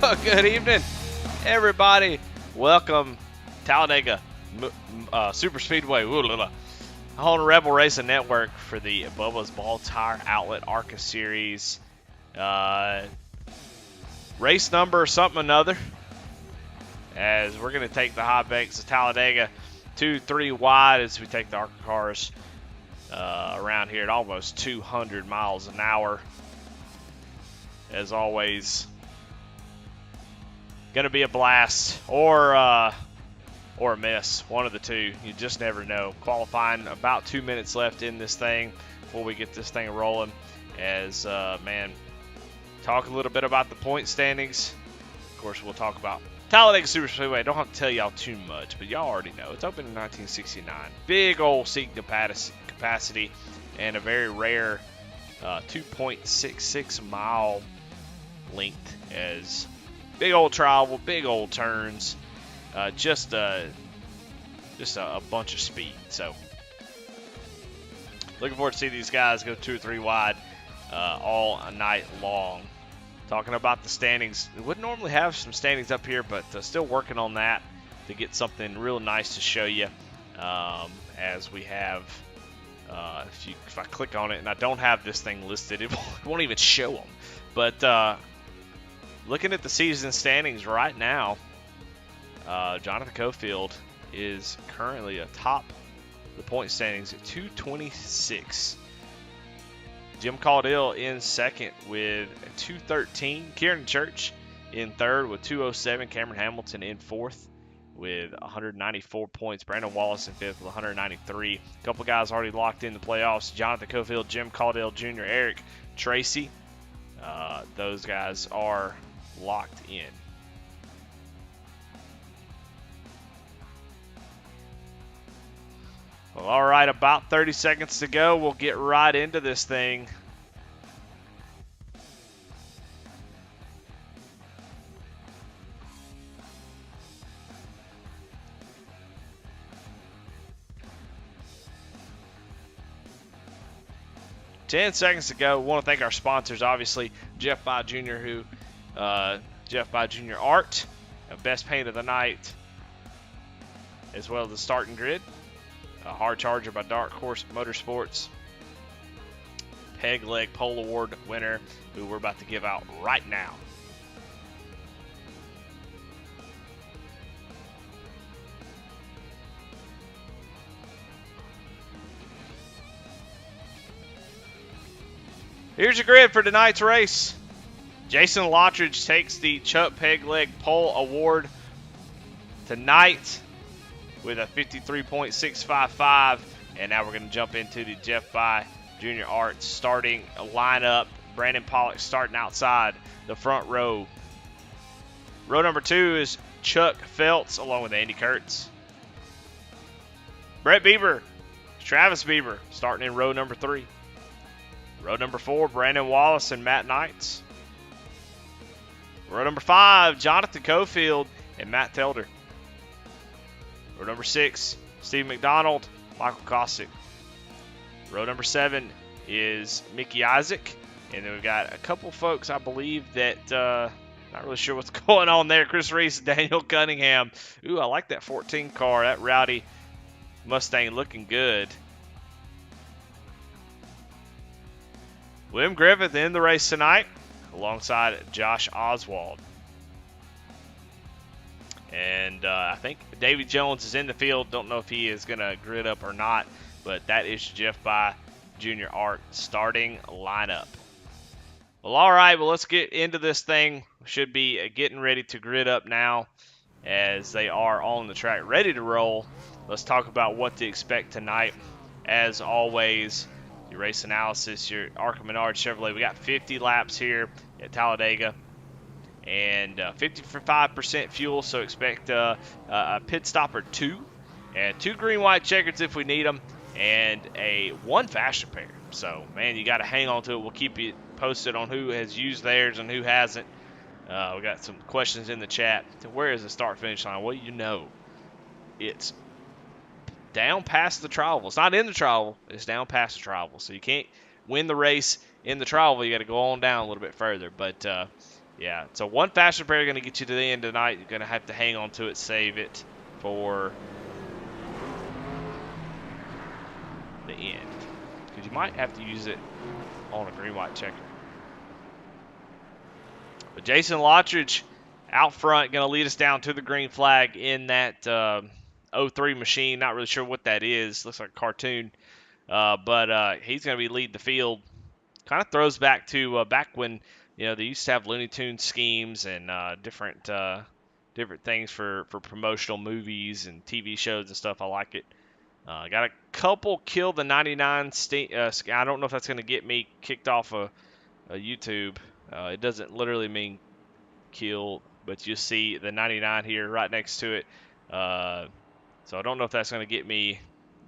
Good evening, everybody. Welcome, Talladega Super Speedway, on Rebel Racing Network for the Bubba's Ball Tire Outlet Arca Series. Race number something another, as we're going to take the hot banks of Talladega 2-3 wide as we take the Arca cars around here at almost 200 miles an hour. As always, going to be a blast or a miss, one of the two. You just never know. Qualifying, about 2 minutes left in this thing before we get this thing rolling. As talk a little bit about the point standings. Of course, we'll talk about Talladega Super Speedway. I don't have to tell y'all too much, but y'all already know. It's opened in 1969. Big old seat capacity and a very rare 2.66 mile length, as big old travel, big old turns, just a bunch of speed. So looking forward to see these guys go 2 or 3 wide all night long. Talking about the standings, we wouldn't normally have some standings up here, but still working on that to get something real nice to show you. As we have, if I click on it, and I don't have this thing listed, it won't even show them. But looking at the season standings right now, Jonathan Cofield is currently atop the point standings at 226. Jim Caudill in second with 213. Kieran Church in third with 207. Cameron Hamilton in fourth with 194 points. Brandon Wallace in fifth with 193. A couple guys already locked in the playoffs. Jonathan Cofield, Jim Caudill Jr., Eric Tracy. Those guys are locked in. Well, all right, about 30 seconds to go. We'll get right into this thing. Ten seconds to go. We want to thank our sponsors, obviously, Jeff By Jr., Jeff By Jr. Art, Best Paint of the Night, as well as the Starting Grid, Hard Charger by Dark Horse Motorsports, Peg Leg Pole Award winner, who we're about to give out right now. Here's your grid for tonight's race. Jason Lottridge takes the Chuck Peg Leg Pole Award tonight with a 53.655. And now we're going to jump into the Jeff By Jr. Art starting lineup. Brandon Pollock starting outside the front row. Row number 2 is Chuck Feltz along with Andy Kurtz. Brett Bieber, Travis Bieber starting in row number 3. Row number 4, Brandon Wallace and Matt Knights. Row number 5, Jonathan Cofield and Matt Telder. Row number 6, Steve McDonald, Michael Kosick. Row number 7 is Mickey Isaac. And then we've got a couple folks, I believe, that not really sure what's going on there. Chris Reese, Daniel Cunningham. Ooh, I like that 14 car. That rowdy Mustang looking good. William Griffith in the race tonight, alongside Josh Oswald. And I think Davy Jones is in the field. Don't know if he is going to grid up or not, but that is Jeff By Jr. Art starting lineup. Well, all right, well, let's get into this thing. Should be getting ready to grid up now as they are on the track, ready to roll. Let's talk about what to expect tonight. As always, your race analysis, your Arca Menard Chevrolet. We got 50 laps here at Talladega and 55% fuel, so expect a pit stop or 2 and 2 green-white checkers if we need them, and a 1 fast repair. So, man, you got to hang on to it. We'll keep you posted on who has used theirs and who hasn't. We got some questions in the chat. Where is the start-finish line? Well, you know, it's down past the travel. It's not in the travel. It's down past the travel. So you can't win the race in the travel. You got to go on down a little bit further. But Yeah, so one faster repair going to get you to the end tonight. You're going to have to hang on to it, save it for the end. Because you might have to use it on a green-white checker. But Jason Lottridge out front going to lead us down to the green flag in that 03 machine. Not really sure what that is. Looks like a cartoon. But he's going to be leading the field. Kind of throws back to back when they used to have Looney Tunes schemes and different things for promotional movies and TV shows and stuff. I like it. Got a couple kill the 99. I don't know if that's going to get me kicked off of YouTube. It doesn't literally mean kill, but you see the 99 here right next to it. So I don't know if that's going to get me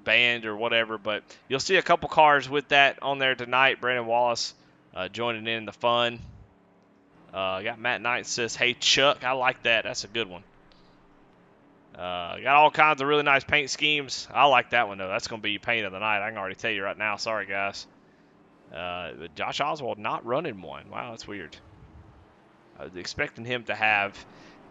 banned or whatever, but you'll see a couple cars with that on there tonight. Brandon Wallace joining in the fun. Got Matt Knight says, "Hey Chuck," I like that. That's a good one. Got all kinds of really nice paint schemes. I like that one though. That's going to be paint of the night. I can already tell you right now. Sorry guys. But Josh Oswald not running one. Wow, that's weird. I was expecting him to have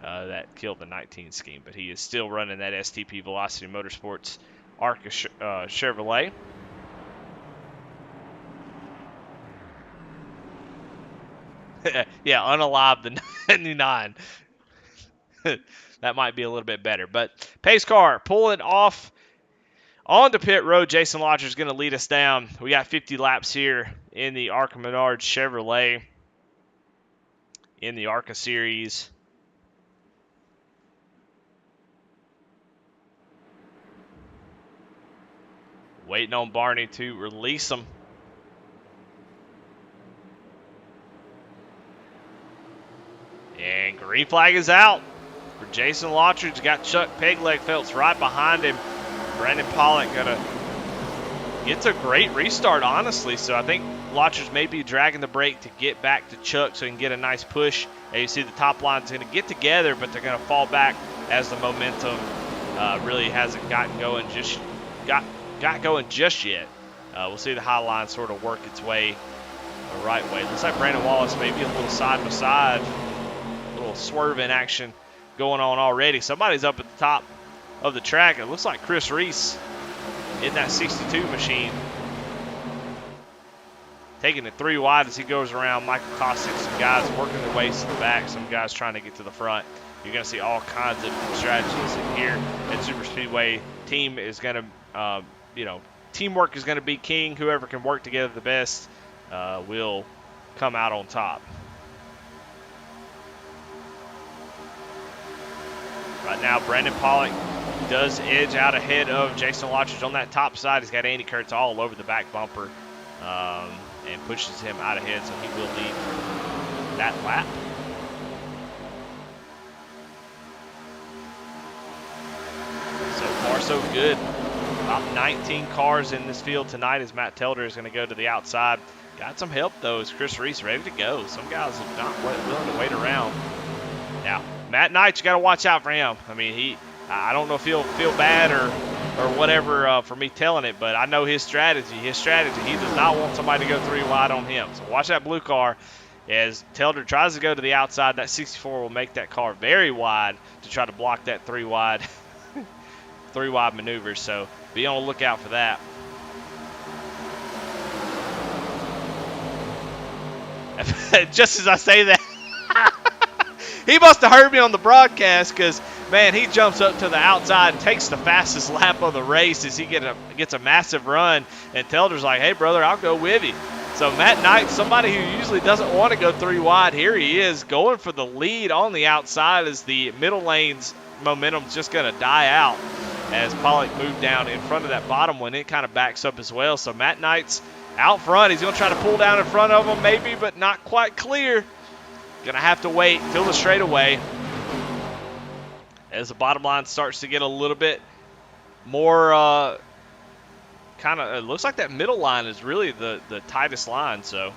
that kill the 19 scheme, but he is still running that STP Velocity Motorsports Arca Chevrolet. Yeah, unalive the 99. That might be a little bit better. But pace car pulling off onto pit road. Jason Lodger is going to lead us down. We got 50 laps here in the Arca Menard Chevrolet in the Arca Series. Waiting on Barney to release them. And green flag is out for Jason Lottridge. Got Chuck Pegleg Phelps right behind him. Brandon Pollock gets a great restart, honestly. So I think Lottridge may be dragging the brake to get back to Chuck so he can get a nice push. And you see the top line's going to get together, but they're going to fall back as the momentum really hasn't gotten going just yet. We'll see the high line sort of work its way the right way. Looks like Brandon Wallace maybe a little side by side. Little swerving action going on already. Somebody's up at the top of the track. It looks like Chris Reese in that 62 machine. Taking it 3 wide as he goes around Michael Kostick. Some guys working their ways to the back. Some guys trying to get to the front. You're going to see all kinds of strategies in here at Super Speedway. Team is going to, teamwork is going to be king. Whoever can work together the best will come out on top. Right now, Brandon Pollock does edge out ahead of Jason Lottridge on that top side. He's got Andy Kurtz all over the back bumper and pushes him out ahead, so he will lead that lap. So far, so good. About 19 cars in this field tonight as Matt Telder is going to go to the outside. Got some help, though, as Chris Reese ready to go. Some guys are not willing to wait around. Now, Matt Knight, you got to watch out for him. I mean, I don't know if he'll feel bad or whatever for me telling it, but I know his strategy. He does not want somebody to go 3 wide on him. So watch that blue car as Telder tries to go to the outside. That 64 will make that car very wide to try to block that 3 wide maneuvers. So be on the lookout for that. Just as I say that, he must have heard me on the broadcast because, man, he jumps up to the outside and takes the fastest lap of the race as he gets a massive run. And Telder's like, "Hey, brother, I'll go with you." So Matt Knight, somebody who usually doesn't want to go 3 wide, here he is going for the lead on the outside as the middle lane's momentum's just going to die out. As Pollock moved down in front of that bottom one, it kind of backs up as well. So Matt Knight's out front. He's going to try to pull down in front of him maybe, but not quite clear. Going to have to wait till the straightaway as the bottom line starts to get a little bit more it looks like that middle line is really the tightest line. So,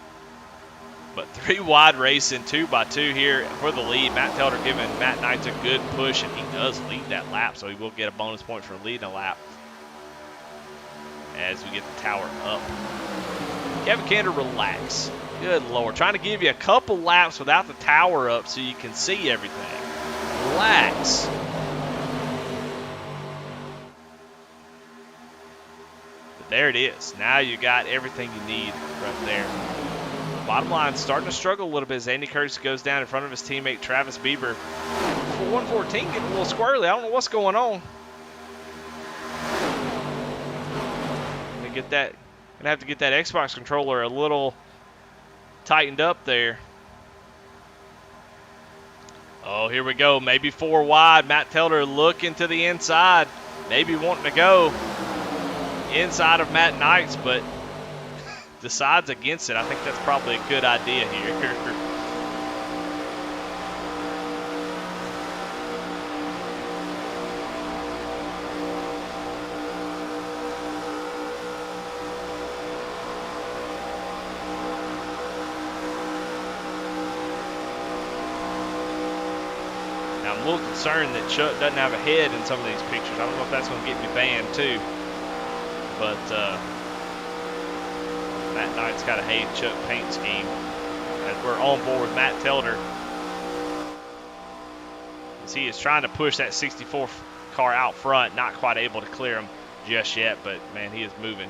but 3 wide racing 2 by 2 here for the lead. Matt Telder giving Matt Knight a good push, and he does lead that lap, so he will get a bonus point for leading a lap as we get the tower up. Kevin Cantor, relax. Good Lord. Trying to give you a couple laps without the tower up so you can see everything. Relax. But there it is. Now you got everything you need right there. Bottom line, starting to struggle a little bit as Andy Curtis goes down in front of his teammate Travis Bieber. For 114, getting a little squirrely. I don't know what's going on. Gonna have to get that Xbox controller a little tightened up there. Oh, here we go. Maybe 4 wide. Matt Telder looking to the inside. Maybe wanting to go inside of Matt Knights, but decides against it. I think that's probably a good idea here. Now, I'm a little concerned that Chuck doesn't have a head in some of these pictures. I don't know if that's going to get me banned too. But Matt Knight's got a Hey Chuck paint scheme as we're on board with Matt Telder. As he is trying to push that 64 car out front, not quite able to clear him just yet, but man, he is moving.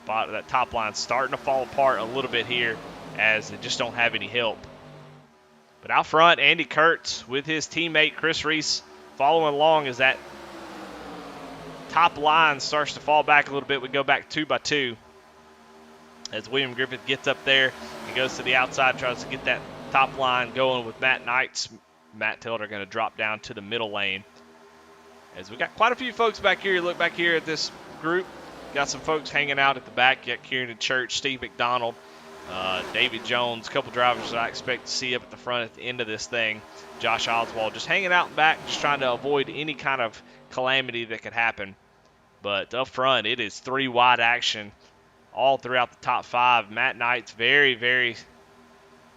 That top line's starting to fall apart a little bit here as they just don't have any help. But out front, Andy Kurtz with his teammate Chris Reese following along as that top line starts to fall back a little bit. We go back 2 by 2 as William Griffith gets up there and goes to the outside, tries to get that top line going with Matt Knights. Matt Tilder going to drop down to the middle lane. As we got quite a few folks back here. You look back here at this group. Got some folks hanging out at the back. You got Kieran Church, Steve McDonald, David Jones, a couple drivers that I expect to see up at the front at the end of this thing. Josh Oswald just hanging out in back, just trying to avoid any kind of calamity that could happen. But up front, it is 3 wide action all throughout the top 5. Matt Knight's very, very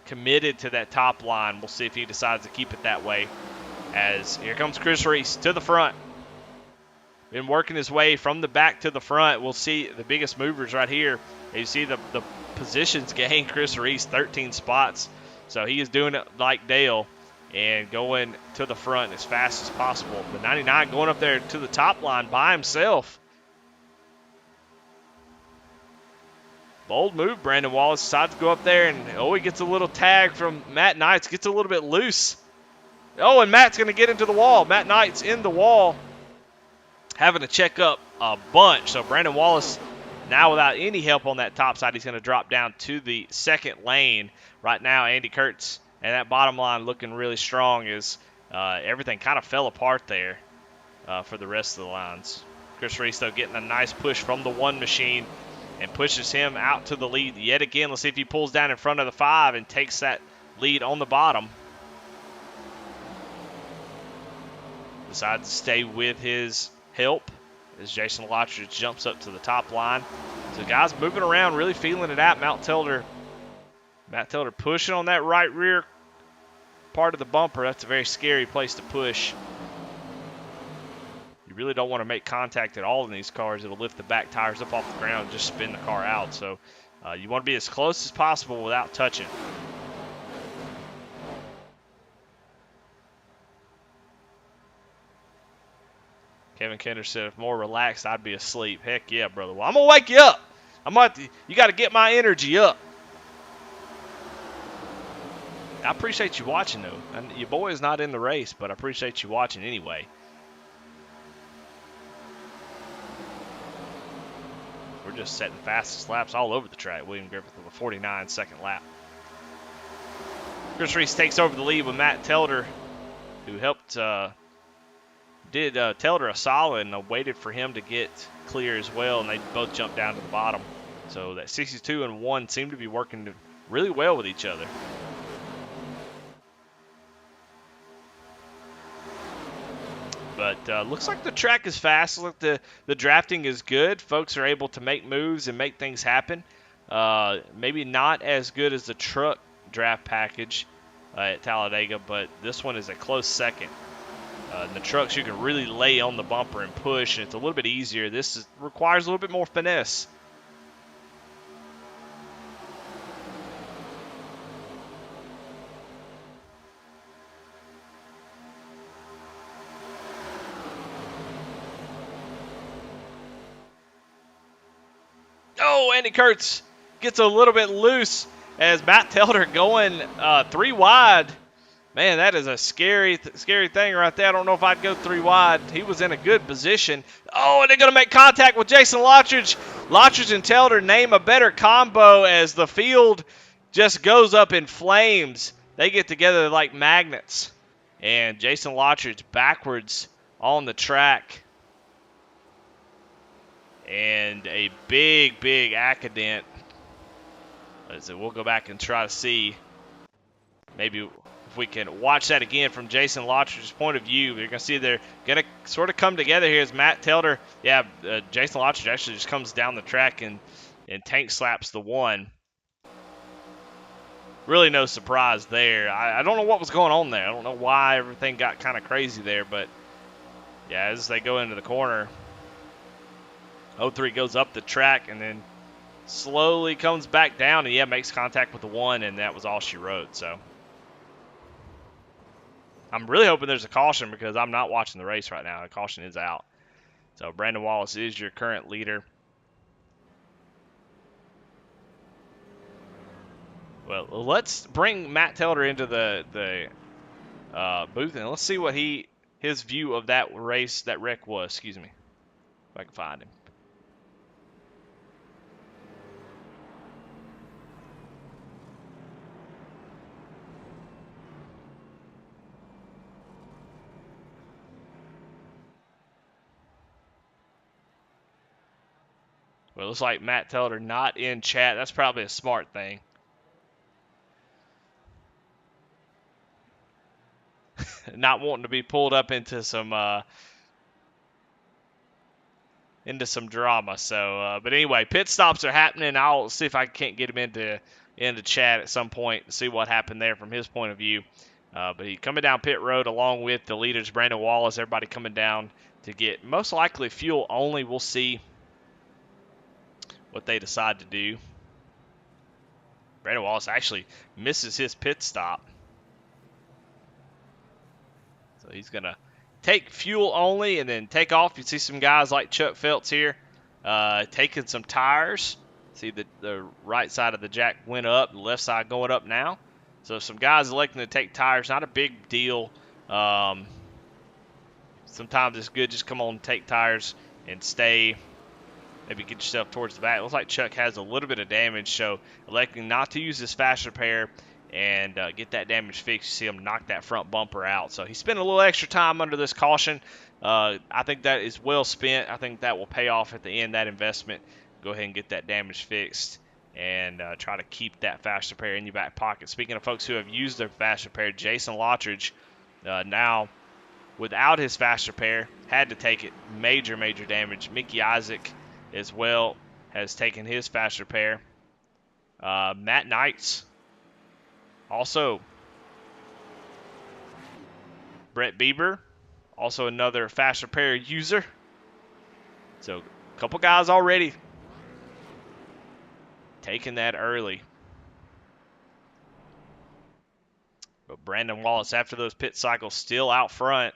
committed to that top line. We'll see if he decides to keep it that way. As here comes Chris Reese to the front. Been working his way from the back to the front. We'll see the biggest movers right here. You see the positions gain. Chris Reese, 13 spots. So he is doing it like Dale and going to the front as fast as possible. The 99 going up there to the top line by himself. Bold move. Brandon Wallace decides to go up there, and he gets a little tag from Matt Knights. Gets a little bit loose. Oh, and Matt's going to get into the wall. Matt Knight's in the wall, having to check up a bunch. So Brandon Wallace, now without any help on that top side, he's going to drop down to the second lane. Right now, Andy Kurtz and that bottom line looking really strong as everything kind of fell apart there for the rest of the lines. Chris Reese, though, getting a nice push from the 1 machine and pushes him out to the lead yet again. Let's see if he pulls down in front of the 5 and takes that lead on the bottom. Decides to stay with his help as Jason Lotridge jumps up to the top line. So guys moving around, really feeling it out. Matt Telder pushing on that right rear part of the bumper. That's a very scary place to push. You really don't want to make contact at all in these cars. It'll lift the back tires up off the ground and just spin the car out. So you want to be as close as possible without touching. Kevin Kender said, if more relaxed, I'd be asleep. Heck yeah, brother. Well, I'm going to wake you up. You got to get my energy up. I appreciate you watching, though. And your boy is not in the race, but I appreciate you watching anyway. We're just setting fastest laps all over the track. William Griffith with a 49-second lap. Chris Reese takes over the lead with Matt Telder, who helped did Telder a solid and waited for him to get clear as well, and they both jumped down to the bottom. So that 62 and 1 seem to be working really well with each other. But looks like the track is fast. Look, the drafting is good. Folks are able to make moves and make things happen. Maybe not as good as the truck draft package at Talladega, but this one is a close second. The trucks, you can really lay on the bumper and push, and it's a little bit easier. This requires a little bit more finesse. Oh, Andy Kurtz gets a little bit loose as Matt Telder going 3 wide. Man, that is a scary thing right there. I don't know if I'd go 3 wide. He was in a good position. Oh, and they're going to make contact with Jason Lottridge. Lottridge and Telder name a better combo as the field just goes up in flames. They get together like magnets. And Jason Lottridge backwards on the track. And a big accident. So we'll go back and try to see maybe if we can watch that again from Jason Lottridge's point of view. You're going to see they're going to sort of come together here as Matt Telder. Yeah, Jason Lottridge actually just comes down the track and tank slaps the one. Really no surprise there. I don't know what was going on there. I don't know why everything got kind of crazy there, but yeah, as they go into the corner, 03 goes up the track and then slowly comes back down and, yeah, makes contact with the one, and that was all she wrote. So I'm really hoping there's a caution because I'm not watching the race right now. The caution is out. So Brandon Wallace is your current leader. Well, let's bring Matt Telder into the booth, and let's see what his view of that race, that wreck was. Excuse me, if I can find him. Well, it looks like Matt Telder not in chat. That's probably a smart thing. Not wanting to be pulled up into some drama. So, but anyway, pit stops are happening. I'll see if I can't get him into chat at some point and see what happened there from his point of view. But he coming down pit road along with the leaders, Brandon Wallace, everybody coming down to get most likely fuel only. We'll see what they decide to do. Brandon Wallace actually misses his pit stop. So he's going to take fuel only and then take off. You see some guys like Chuck Phelps here taking some tires. See the right side of the jack went up, the left side going up now. So some guys electing to take tires, not a big deal. Sometimes it's good just come on and take tires and stay. Maybe get yourself towards the back. It looks like Chuck has a little bit of damage, so electing not to use his fast repair and get that damage fixed. You see him knock that front bumper out. So he spent a little extra time under this caution. I think that is well spent. I think that will pay off at the end, that investment. Go ahead and get that damage fixed and try to keep that fast repair in your back pocket. Speaking of folks who have used their fast repair, Jason Lottridge now without his fast repair had to take it. Major damage. Mickey Isaac as well has taken his fast repair. Matt Knights also. Brett Bieber, also another fast repair user. So a couple guys already taking that early. But Brandon Wallace, after those pit cycles, still out front.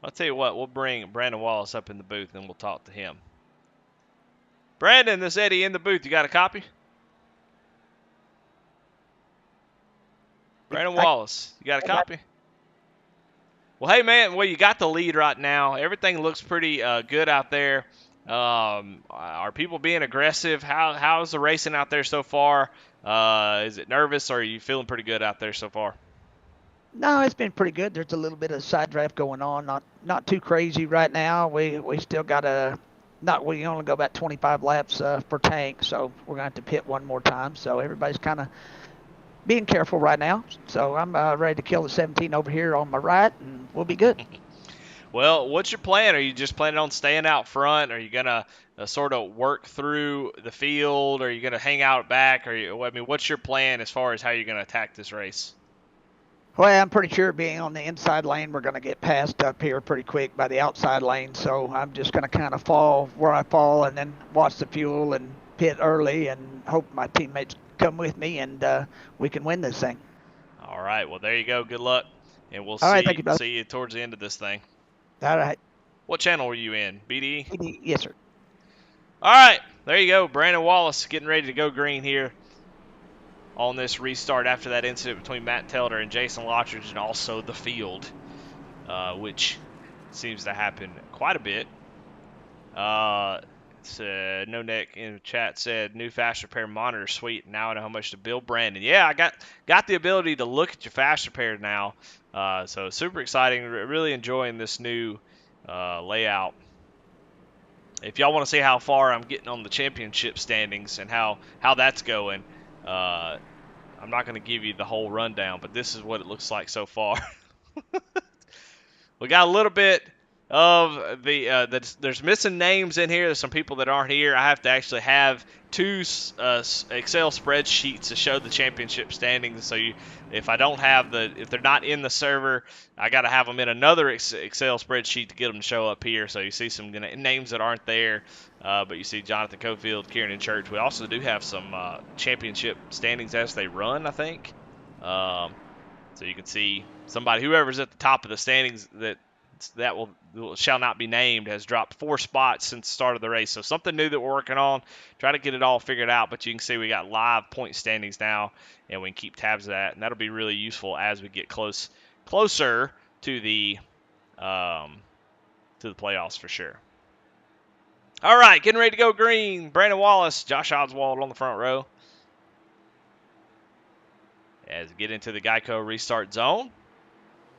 I'll tell you what, we'll bring Brandon Wallace up in the booth and we'll talk to him. Brandon, this Eddie in the booth. You got a copy? Brandon Wallace, you got a copy? Well, hey, man, well, you got the lead right now. Everything looks pretty good out there. Are people being aggressive? How's the racing out there so far? Is it nervous, or are you feeling pretty good out there so far? No, it's been pretty good. There's a little bit of side draft going on. Not too crazy right now. We still got we only go about 25 laps per tank, so we're going to have to pit one more time. So everybody's kind of being careful right now. So I'm ready to kill the 17 over here on my right, and we'll be good. Well, what's your plan? Are you just planning on staying out front? Are you gonna sort of work through the field? Are you gonna hang out back? I mean, what's your plan as far as how you're gonna attack this race? Well, I'm pretty sure being on the inside lane, we're going to get passed up here pretty quick by the outside lane. So I'm just going to kind of fall where I fall and then watch the fuel and pit early and hope my teammates come with me and we can win this thing. All right. Well, there you go. Good luck, and we'll All right, thank see you, brother. see you towards the end of this thing. All right. What channel were you in? BD? Yes, sir. All right. There you go. Brandon Wallace getting ready to go green here on this restart after that incident between Matt Telder and Jason Lottridge, and also the field, which seems to happen quite a bit. No Neck in the chat said new fast repair monitor suite. Now I know how much to build. Brandon, yeah, I got the ability to look at your fast repair now, so super exciting. Really enjoying this new layout. If y'all want to see how far I'm getting on the championship standings and how that's going, I'm not going to give you the whole rundown, but this is what it looks like so far. We got a little bit of there's missing names in here. There's some people that aren't here. I have to actually have two Excel spreadsheets to show the championship standings. So if I don't have if they're not in the server, I got to have them in another Excel spreadsheet to get them to show up here. So you see some names that aren't there, but you see Jonathan Cofield, Kieran Church. We also do have some championship standings as they run, I think. So you can see whoever's at the top of the standings that shall not be named has dropped 4 spots since the start of the race. So something new that we're working on. Try to get it all figured out, but you can see we got live point standings now, and we can keep tabs of that, and that'll be really useful as we get closer to the playoffs for sure. All right, getting ready to go green. Brandon Wallace, Josh Oswald on the front row. As we get into the Geico restart zone,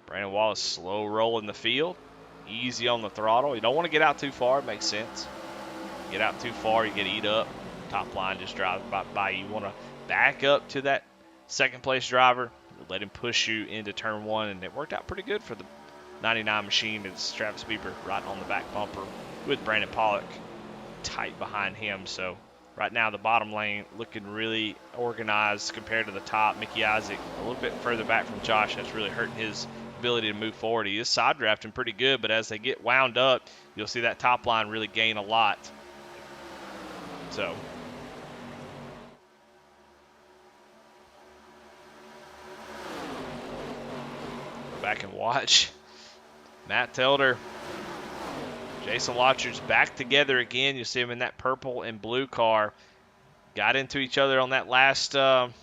Brandon Wallace slow rolling the field, easy on the throttle. You don't want to get out too far. It makes sense. Get out too far, you get eat up. Top line just drives by you. You want to back up to that second place driver, let him push you into turn 1, and it worked out pretty good for the 99 machine. It's Travis Bieber right on the back bumper with Brandon Pollock tight behind him. So right now, the bottom lane looking really organized compared to the top. Mickey Isaac a little bit further back from Josh. That's really hurting his ability to move forward. He is side drafting pretty good, but as they get wound up, you'll see that top line really gain a lot. So go back and watch. Matt Telder, Jason Lottridge back together again. You see him in that purple and blue car. Got into each other on that last on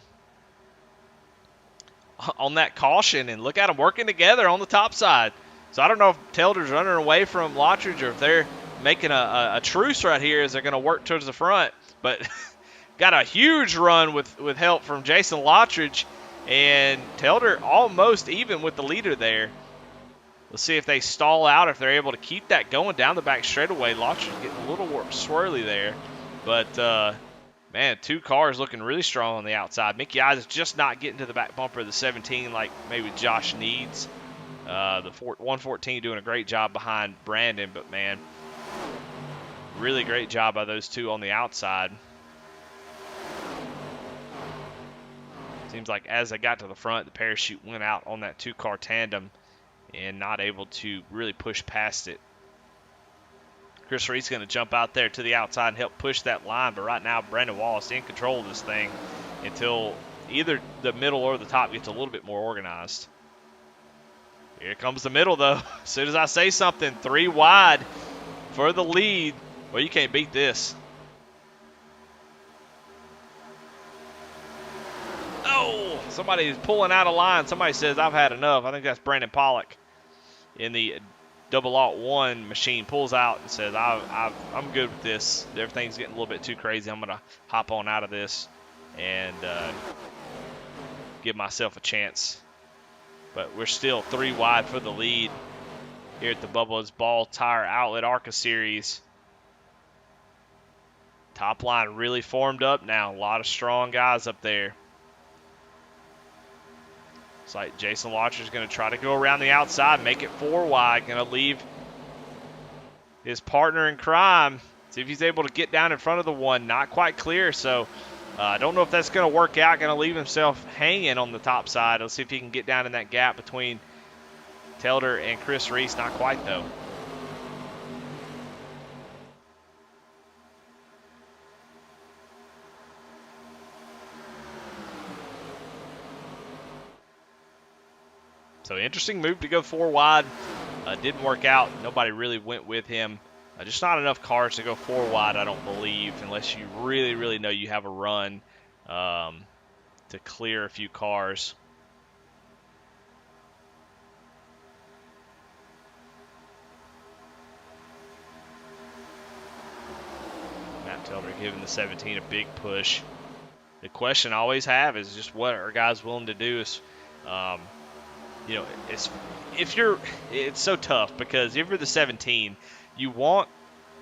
that caution, and look at them working together on the top side. So I don't know if Telder's running away from Lottridge or if they're making a truce right here as they're going to work towards the front. But got a huge run with help from Jason Lottridge, and Telder almost even with the leader there. Let's see if they stall out, if they're able to keep that going down the back straightaway. Lottridge getting a little swirly there. But, man, 2 cars looking really strong on the outside. Mickey Eyes is just not getting to the back bumper of the 17 like maybe Josh needs. The 114 doing a great job behind Brandon, but, man, really great job by those 2 on the outside. Seems like as they got to the front, the parachute went out on that 2-car tandem and not able to really push past it. Chris Reed's going to jump out there to the outside and help push that line, but right now Brandon Wallace in control of this thing until either the middle or the top gets a little bit more organized. Here comes the middle, though. As soon as I say something, 3 wide for the lead. Well, you can't beat this. Oh, somebody's pulling out of line. Somebody says, I've had enough. I think that's Brandon Pollock in the 001 machine. Pulls out and says, I'm good with this. Everything's getting a little bit too crazy. I'm going to hop on out of this and give myself a chance. But we're still 3 wide for the lead here at the Bubba's Ball Tire Outlet Arca Series. Top line really formed up now. A lot of strong guys up there. It's like Jason Lottridge is going to try to go around the outside, make it 4 wide. Going to leave his partner in crime. See if he's able to get down in front of the one. Not quite clear, so I don't know if that's going to work out. Going to leave himself hanging on the top side. Let's see if he can get down in that gap between Telder and Chris Reese. Not quite, though. So interesting move to go 4 wide. Didn't work out. Nobody really went with him. Just not enough cars to go 4 wide, I don't believe, unless you really, really know you have a run to clear a few cars. Matt Telder giving the 17 a big push. The question I always have is just what are guys willing to do? Is you know, it's so tough because if you're the 17, you want,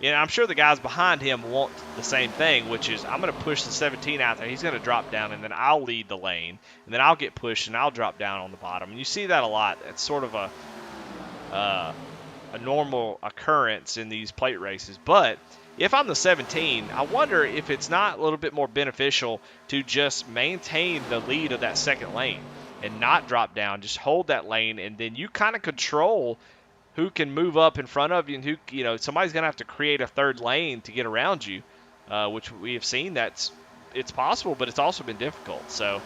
I'm sure the guys behind him want the same thing, which is I'm going to push the 17 out there. He's going to drop down, and then I'll lead the lane, and then I'll get pushed, and I'll drop down on the bottom. And you see that a lot. It's sort of a normal occurrence in these plate races. But if I'm the 17, I wonder if it's not a little bit more beneficial to just maintain the lead of that second lane and not drop down, just hold that lane, and then you kind of control who can move up in front of you and who, somebody's going to have to create a third lane to get around you, which we have seen it's possible, but it's also been difficult. So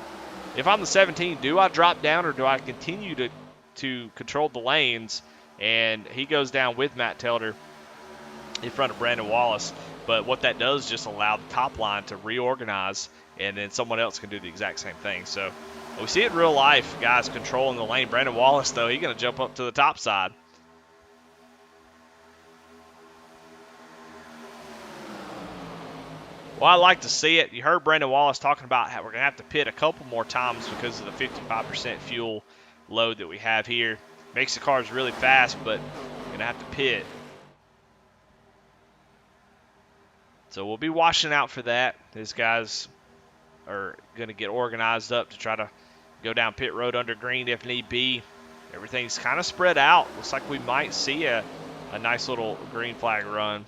if I'm the 17, do I drop down or do I continue to control the lanes? And he goes down with Matt Telder in front of Brandon Wallace. But what that does is just allow the top line to reorganize, and then someone else can do the exact same thing. So we see it in real life, guys controlling the lane. Brandon Wallace, though, he's going to jump up to the top side. Well, I like to see it. You heard Brandon Wallace talking about how we're going to have to pit a couple more times because of the 55% fuel load that we have here. Makes the cars really fast, but we're going to have to pit. So we'll be watching out for that. These guys are going to get organized up to try to go down pit road under green if need be. Everything's kind of spread out. Looks like we might see a nice little green flag run.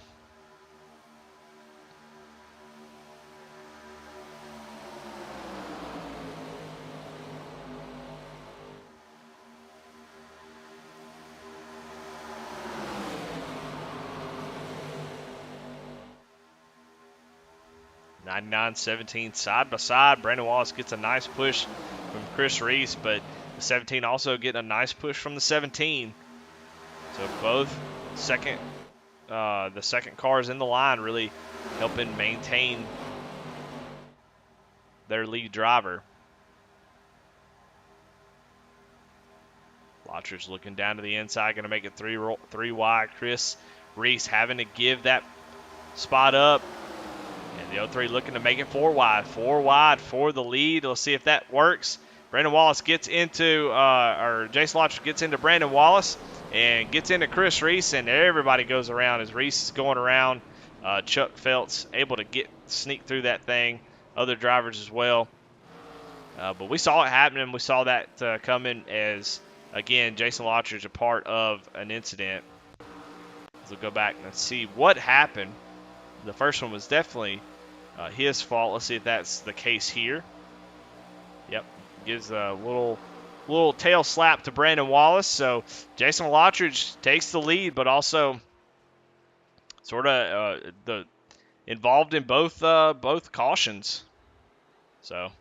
(99-17) side by side. Brandon Wallace gets a nice push from Chris Reese, but the 17 also getting a nice push from the 17. So both the second cars in the line really helping maintain their lead driver. Lotcher's looking down to the inside, going to make it three wide. Chris Reese having to give that spot up. And the 03 looking to make it 4 wide. 4 wide for the lead. Let's see if that works. Brandon Wallace gets into, or Jason Lotcher gets into Brandon Wallace and gets into Chris Reese, and everybody goes around as Reese is going around. Chuck Feltz able to sneak through that thing. Other drivers as well. But we saw it happening. We saw that coming as, again, Jason Lotcher is a part of an incident. So we'll go back and see what happened. The first one was definitely his fault. Let's see if that's the case here. Yep, gives a little tail slap to Brandon Wallace. So Jason Lottridge takes the lead, but also sort of involved in both cautions. So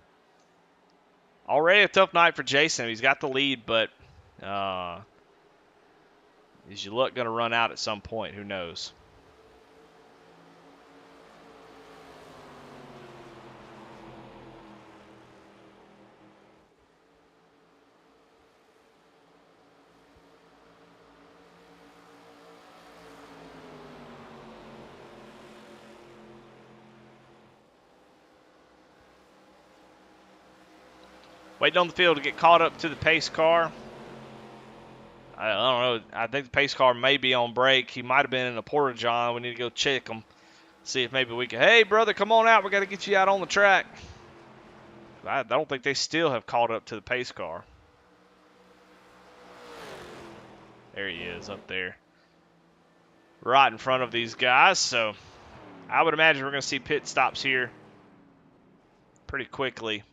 already a tough night for Jason. He's got the lead, but is your luck going to run out at some point? Who knows? Waiting on the field to get caught up to the pace car. I don't know. I think the pace car may be on break. He might have been in the porta john. We need to go check him. See if maybe we can. Hey, brother, come on out. We got to get you out on the track. I don't think they still have caught up to the pace car. There he is up there. right in front of these guys. So I would imagine we're going to see pit stops here pretty quickly.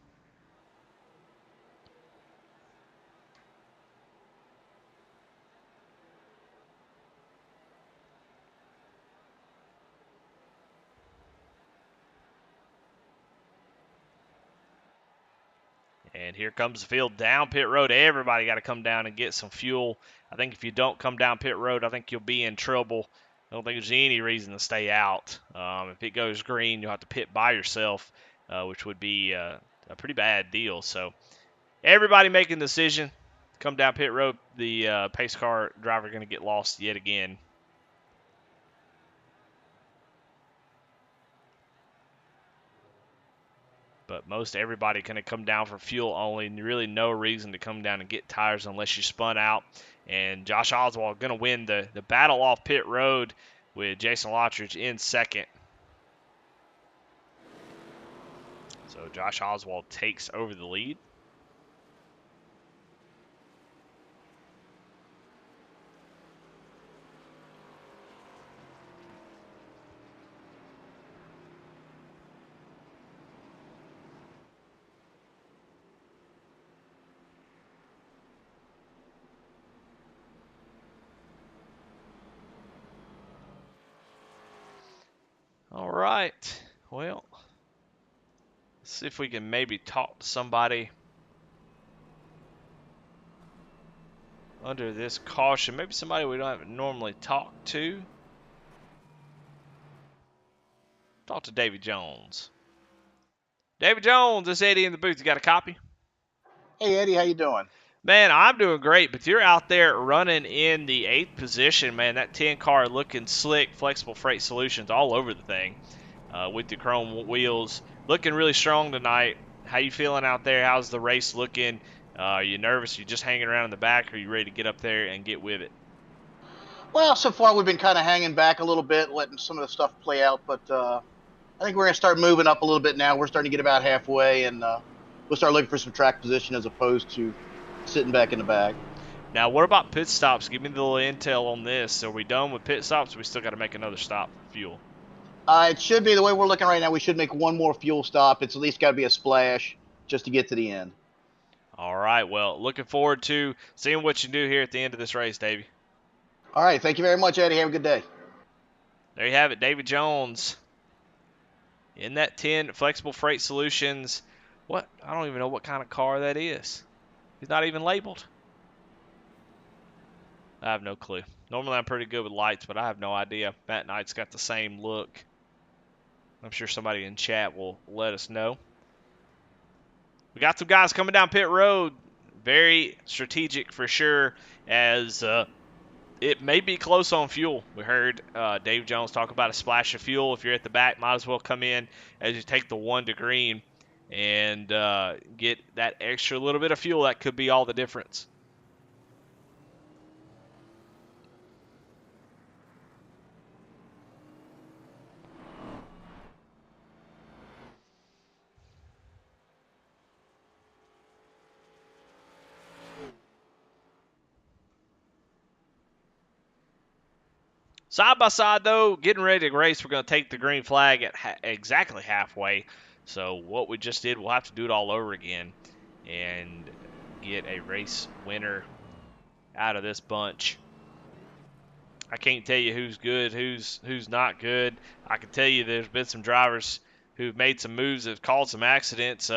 And here comes the field down pit road. Everybody got to come down and get some fuel. I think if you don't come down pit road, I think you'll be in trouble. I don't think there's any reason to stay out. If it goes green, you'll have to pit by yourself, which would be a pretty bad deal. So everybody making the decision, come down pit road. The pace car driver going to get lost yet again. But most everybody going to come down for fuel only. Really no reason to come down and get tires unless you spun out. And Josh Oswald going to win the battle off pit road with Jason Lottridge in second. So Josh Oswald takes over the lead. All right. Well, let's see if we can maybe talk to somebody under this caution. Maybe somebody we don't normally talk to. Talk to Davy Jones. David Jones, this Eddie in the booth. You got a copy? Hey, Eddie, how you doing? Man, I'm doing great, but you're out there running in the 8th position, man. That 10 car looking slick, Flexible Freight Solutions all over the thing with the chrome wheels. Looking really strong tonight. How you feeling out there? How's the race looking? Are you nervous? You just hanging around in the back, or are you ready to get up there and get with it? Well, so far we've been kind of hanging back a little bit, letting some of the stuff play out, but I think we're going to start moving up a little bit now. We're starting to get about halfway, and we'll start looking for some track position as opposed to sitting back in the back. Now, what about pit stops? Give me the little intel on this. Are we done with pit stops? Or we still got to make another stop for fuel. It should be, the way we're looking right now, we should make one more fuel stop. It's at least got to be a splash just to get to the end. All right, well, looking forward to seeing what you do here at the end of this race, Davey. All right, thank you very much, Eddie. Have a good day. There you have it, David Jones. In that 10 Flexible Freight Solutions. What? I don't even know what kind of car that is. He's not even labeled. I have no clue. Normally I'm pretty good with lights, but I have no idea. Matt Knight's got the same look. I'm sure somebody in chat will let us know. We got some guys coming down pit road. Very strategic for sure, as it may be close on fuel. We heard Dave Jones talk about a splash of fuel. If you're at the back, might as well come in as you take the 1 to green and get that extra little bit of fuel. That could be all the difference. Side by side, though, getting ready to race, we're going to take the green flag at exactly halfway. So what we just did, we'll have to do it all over again and get a race winner out of this bunch. I can't tell you who's good, who's not good. I can tell you there's been some drivers who've made some moves that have caused some accidents.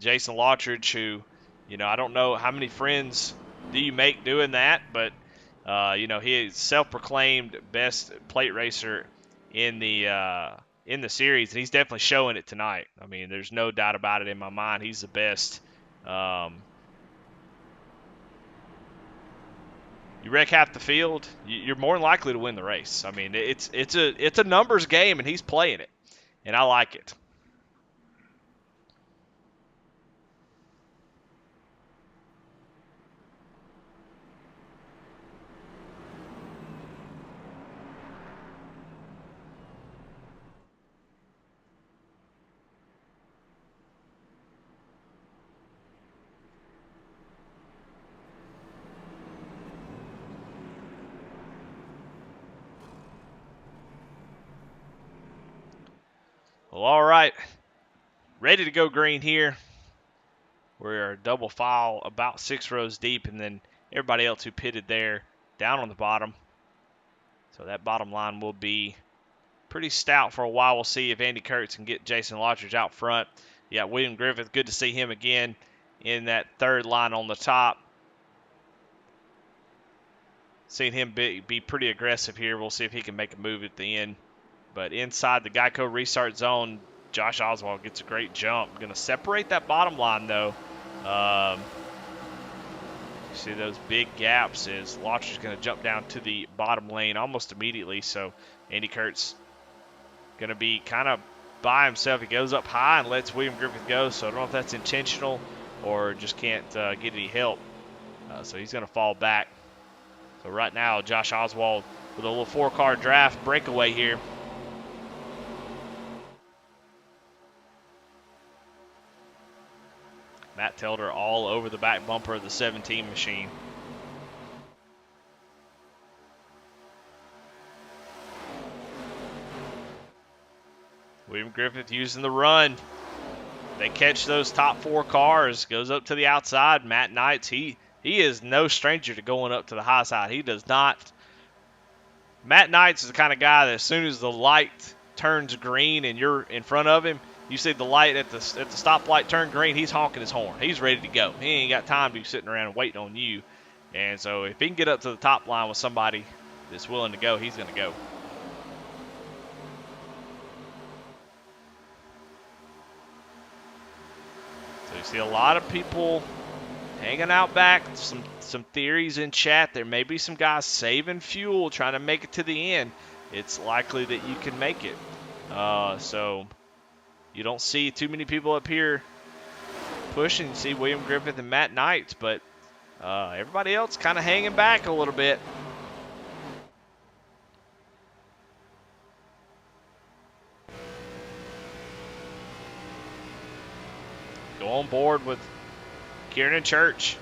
Jason Lottridge, who, I don't know how many friends do you make doing that, but he is self-proclaimed best plate racer in the series, and he's definitely showing it tonight. I mean, there's no doubt about it in my mind. He's the best. You wreck half the field, you're more than likely to win the race. I mean, it's a numbers game, and he's playing it, and I like it. Well, all right. Ready to go green here. We're double file about 6 rows deep, and then everybody else who pitted there down on the bottom. So that bottom line will be pretty stout for a while. We'll see if Andy Kurtz can get Jason Lottridge out front. Yeah, William Griffith, good to see him again in that third line on the top. Seeing him be pretty aggressive here. We'll see if he can make a move at the end. But inside the Geico restart zone, Josh Oswald gets a great jump. Going to separate that bottom line, though. See those big gaps as Lottridge is going to jump down to the bottom lane almost immediately. So Andy Kurtz going to be kind of by himself. He goes up high and lets William Griffith go. So I don't know if that's intentional or just can't get any help. So he's going to fall back. So right now, Josh Oswald with a little 4-car draft breakaway here. Matt Telder all over the back bumper of the 17 machine. William Griffith using the run. They catch those top 4 cars. Goes up to the outside. Matt Knights, he is no stranger to going up to the high side. He does not. Matt Knights is the kind of guy that as soon as the light turns green and you're in front of him, you see the light at the stoplight turn green, he's honking his horn. He's ready to go. He ain't got time to be sitting around waiting on you. And so if he can get up to the top line with somebody that's willing to go, he's going to go. So you see a lot of people hanging out back. Some theories in chat. There may be some guys saving fuel, trying to make it to the end. It's likely that you can make it. So you don't see too many people up here pushing. You see William Griffith and Matt Knights, but everybody else kind of hanging back a little bit. Go on board with Kieran Church.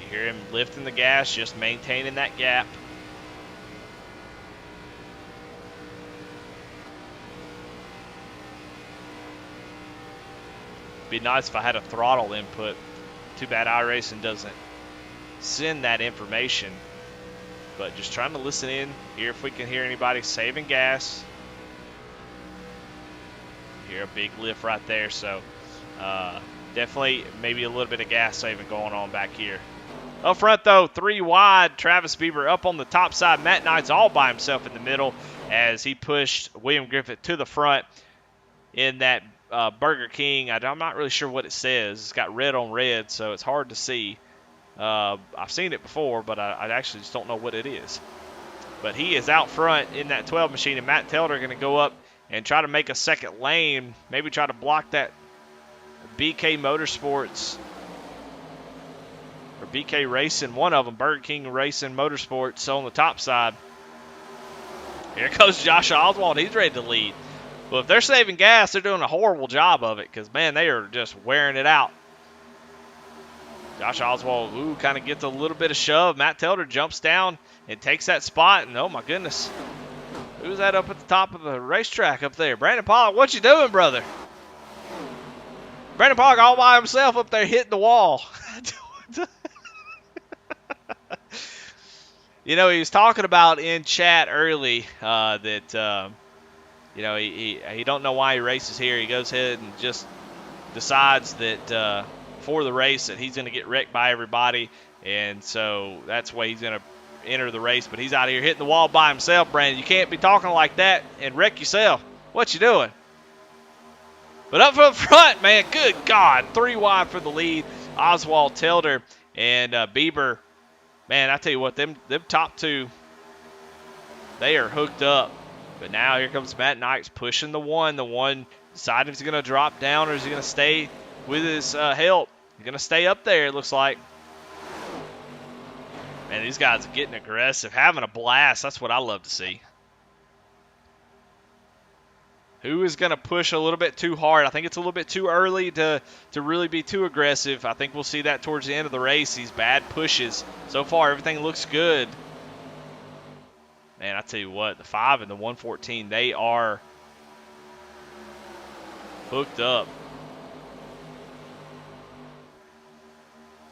You hear him lifting the gas, just maintaining that gap. Be nice if I had a throttle input. Too bad iRacing doesn't send that information. But just trying to listen in, hear if we can hear anybody saving gas. Hear a big lift right there, so definitely maybe a little bit of gas saving going on back here. Up front though, 3 wide, Travis Bieber up on the top side. Matt Knight's all by himself in the middle as he pushed William Griffith to the front in that Burger King. I'm not really sure what it says. It's got red on red, so it's hard to see. I've seen it before, but I actually just don't know what it is. But he is out front in that 12 machine, and Matt Telder going to go up and try to make a second lane, maybe try to block that BK Motorsports or BK Racing, one of them, Burger King Racing Motorsports on the top side. Here goes Josh Oswald. He's ready to lead. Well, if they're saving gas, they're doing a horrible job of it because, man, they are just wearing it out. Josh Oswald, kind of gets a little bit of shove. Matt Telder jumps down and takes that spot, and oh, my goodness. Who's that up at the top of the racetrack up there? Brandon Pollock, what you doing, brother? Brandon Pollock all by himself up there hitting the wall. You know, he was talking about in chat early that, you know, he don't know why he races here. He goes ahead and just decides that for the race that he's going to get wrecked by everybody. And so that's why he's going to enter the race, but he's out here hitting the wall by himself. Brandon, you can't be talking like that and wreck yourself. What you doing? But up front, man, good God, 3 wide for the lead. Oswald, Telder, and Bieber. Man, I tell you what, them top 2, they are hooked up. But now here comes Matt Knights pushing the one. The one deciding if he's going to drop down or is he going to stay with his help. He's going to stay up there, it looks like. Man, these guys are getting aggressive, having a blast. That's what I love to see. Who is going to push a little bit too hard? I think it's a little bit too early to really be too aggressive. I think we'll see that towards the end of the race, these bad pushes. So far, everything looks good. Man, I tell you what, the 5 and the 114, they are hooked up.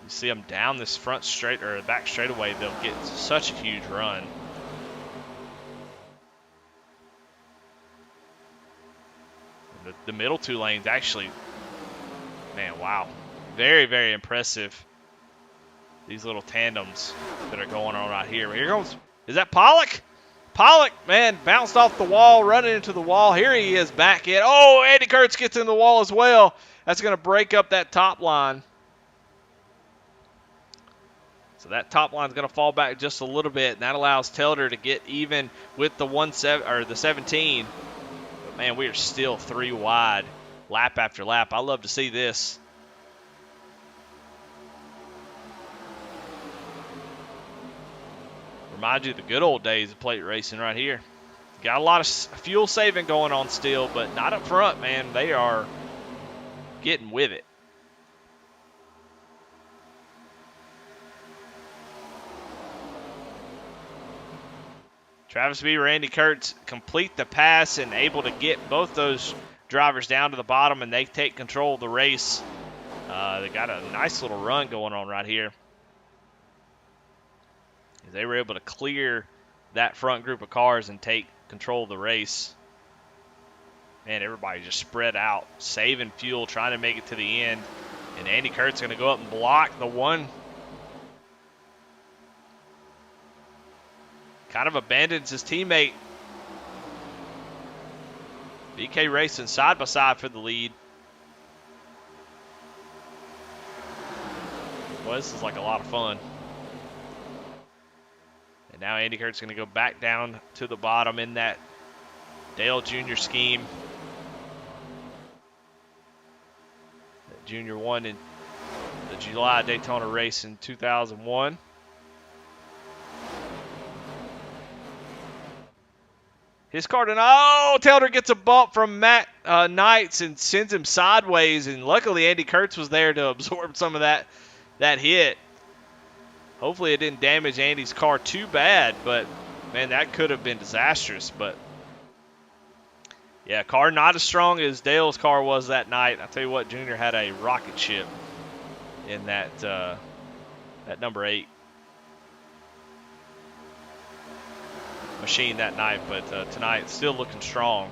You see them down this front straight or back straightaway, they'll get such a huge run. The middle 2 lanes actually, man, wow. Very, very impressive. These little tandems that are going on right here. Here goes, is that Pollock? Pollock, man, bounced off the wall, running into the wall. Here he is back in. Oh, Andy Kurtz gets in the wall as well. That's going to break up that top line. So that top line is going to fall back just a little bit, and that allows Telder to get even with the 17. But man, we are still 3 wide, lap after lap. I love to see this. Remind you of the good old days of plate racing right here. Got a lot of fuel saving going on still, but not up front, man. They are getting with it. Travis Beaver, Andy Kurtz complete the pass and able to get both those drivers down to the bottom, and they take control of the race. They got a nice little run going on right here. They were able to clear that front group of cars and take control of the race. Man, everybody just spread out, saving fuel, trying to make it to the end. And Andy Kurt's going to go up and block the one. Kind of abandons his teammate. BK racing side by side for the lead. Well, this is like a lot of fun. And now Andy Kurt's going to go back down to the bottom in that Dale Jr. scheme. That Jr. won in the July Daytona race in 2001. His car did Taylor gets a bump from Matt Knights and sends him sideways, and luckily Andy Kurtz was there to absorb some of that hit. Hopefully it didn't damage Andy's car too bad, but man, that could have been disastrous. But yeah, car not as strong as Dale's car was that night. I tell you what, Junior had a rocket ship in that number 8 machine that night, but tonight still looking strong.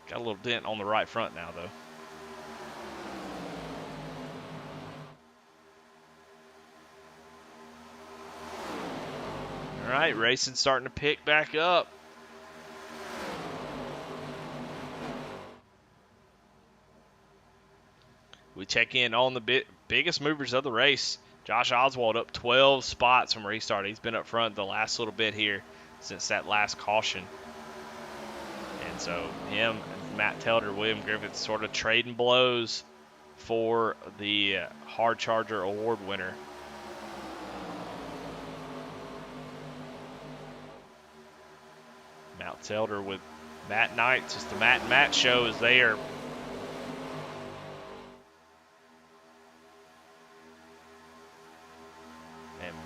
Got a little dent on the right front now, though. All right, racing starting to pick back up. We check in on the biggest movers of the race. Josh Oswald up 12 spots from restart. He's been up front the last little bit here since that last caution. And so him, Matt Telder, William Griffith sort of trading blows for the Hard Charger Award winner. Matt Telder with Matt Knights. It's the Matt and Matt show as they are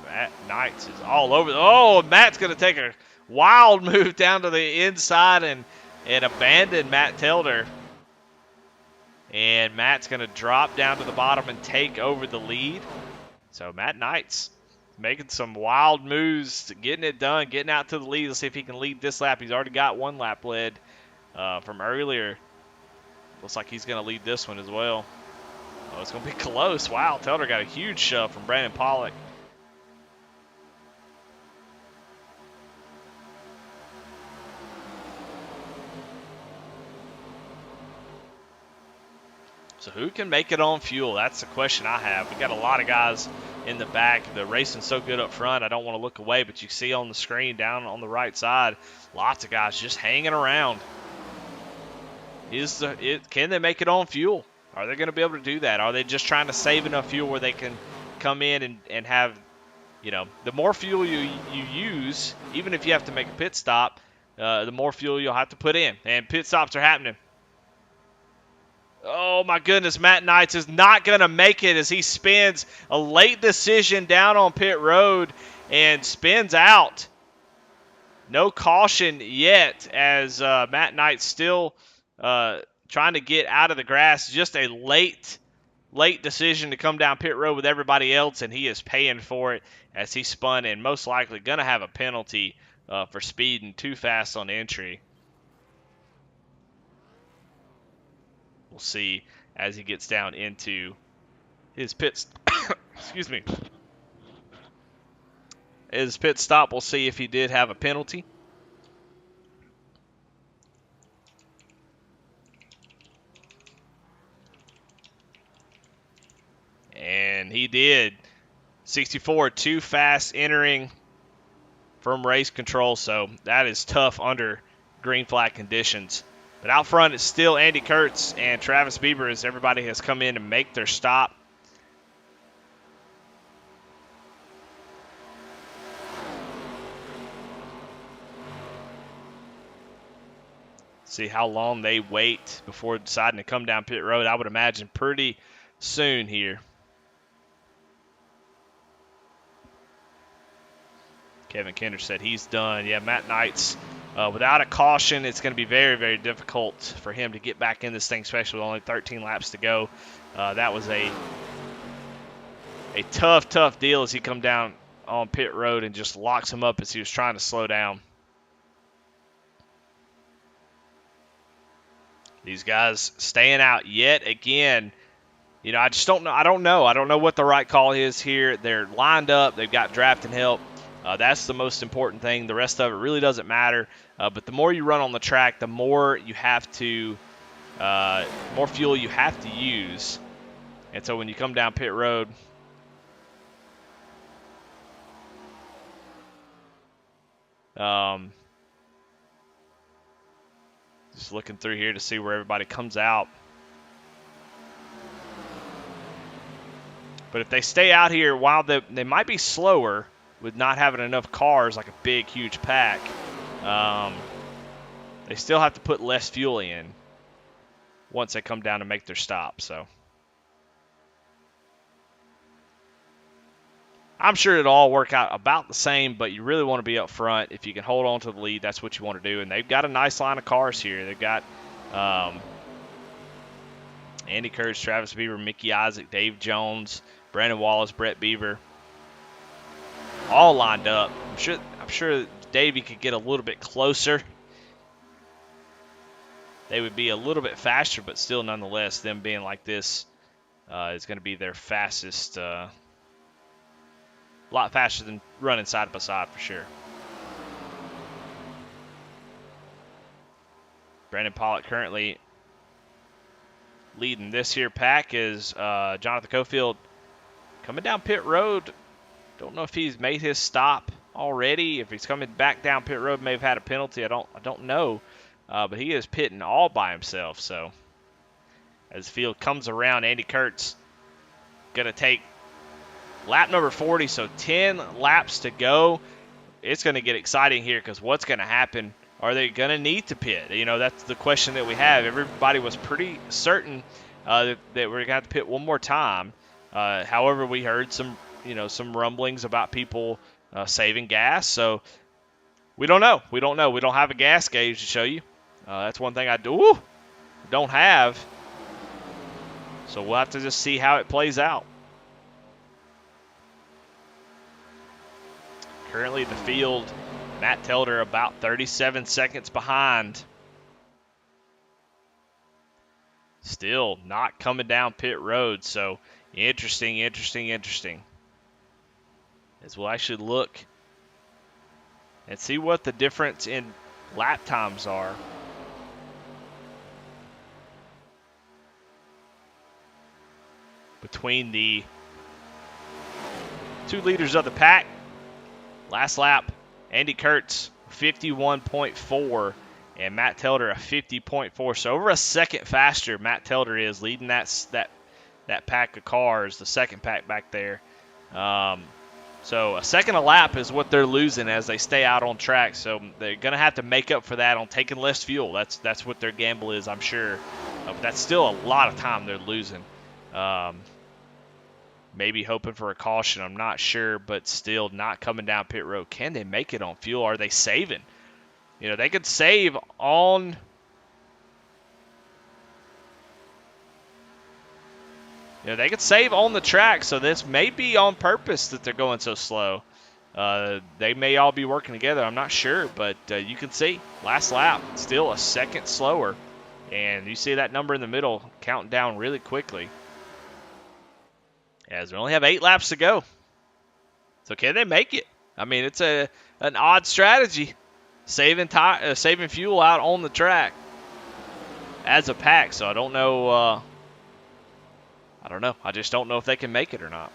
Matt Knights is all over. Oh, Matt's going to take a wild move down to the inside and abandon Matt Telder. And Matt's going to drop down to the bottom and take over the lead. So Matt Knights making some wild moves, getting it done, getting out to the lead. Let's see if he can lead this lap. He's already got one lap led from earlier. Looks like he's going to lead this one as well. Oh, it's going to be close. Wow, Telder got a huge shove from Brandon Pollock. So who can make it on fuel? That's the question I have. We got a lot of guys in the back. The racing's so good up front, I don't want to look away, but you see on the screen down on the right side, lots of guys just hanging around. Can they make it on fuel? Are they going to be able to do that? Are they just trying to save enough fuel where they can come in and have, the more fuel you use, even if you have to make a pit stop, the more fuel you'll have to put in. And pit stops are happening. Oh, my goodness, Matt Knights is not going to make it as he spins a late decision down on pit road, and spins out. No caution yet as Matt Knight's still trying to get out of the grass. Just a late decision to come down pit road with everybody else, and he is paying for it as he spun and most likely going to have a penalty for speeding too fast on entry. We'll see as he gets down into his pit. Excuse me. His pit stop. We'll see if he did have a penalty. And he did. 64, too fast entering from race control, so that is tough under green flag conditions. But out front, it's still Andy Kurtz and Travis Bieber as everybody has come in to make their stop. See how long they wait before deciding to come down pit road. I would imagine pretty soon here. Kevin Kinder said he's done. Yeah, Matt Knight's without a caution, it's going to be very, very difficult for him to get back in this thing, especially with only 13 laps to go. That was a tough deal as he come down on pit road and just locks him up as he was trying to slow down. These guys staying out yet again. You know, I just don't know. I don't know what the right call is here. They're lined up. They've got drafting help. That's the most important thing. The rest of it really doesn't matter. But the more you run on the track, the more you have to, more fuel you have to use. And so when you come down pit road, just looking through here to see where everybody comes out. But if they stay out here, while they might be slower with not having enough cars, like a big, huge pack, they still have to put less fuel in once they come down to make their stop. So I'm sure it'll all work out about the same, but you really want to be up front. If you can hold on to the lead, that's what you want to do. And they've got a nice line of cars here. They've got Andy Kurtz, Travis Bieber, Mickey Isaac, Dave Jones, Brandon Wallace, Brett Beaver, all lined up. I'm sure Davey could get a little bit closer. They would be a little bit faster, but still, nonetheless, them being like this is going to be their fastest. A lot faster than running side by side for sure. Brandon Pollock currently leading this here pack is Jonathan Cofield coming down pit road. Don't know if he's made his stop already. If he's coming back down pit road, may have had a penalty. I don't know. But he is pitting all by himself. So as the field comes around, Andy Kurtz going to take lap number 40. So 10 laps to go. It's going to get exciting here because what's going to happen? Are they going to need to pit? You know, that's the question that we have. Everybody was pretty certain that we're going to have to pit one more time. However, we heard some rumblings about people saving gas. So we don't know. We don't have a gas gauge to show you. That's one thing I don't have. So we'll have to just see how it plays out. Currently the field, Matt Telder about 37 seconds behind. Still not coming down pit road. So interesting. As we'll actually look and see what the difference in lap times are. Between the two leaders of the pack. Last lap, Andy Kurtz, 51.4, and Matt Telder, a 50.4. So over a second faster, Matt Telder is leading that pack of cars, the second pack back there. So a second a lap is what they're losing as they stay out on track. So they're going to have to make up for that on taking less fuel. That's what their gamble is, I'm sure. But that's still a lot of time they're losing. maybe hoping for a caution. I'm not sure, but still not coming down pit road. Can they make it on fuel? Are they saving? You know, they could save on... You know, they could save on the track, so this may be on purpose that they're going so slow. They may all be working together. I'm not sure, but you can see last lap, still a second slower. And you see that number in the middle counting down really quickly. As we only have 8 laps to go. So can they make it? I mean, it's an odd strategy, saving fuel out on the track as a pack. So I don't know. I don't know. I just don't know if they can make it or not.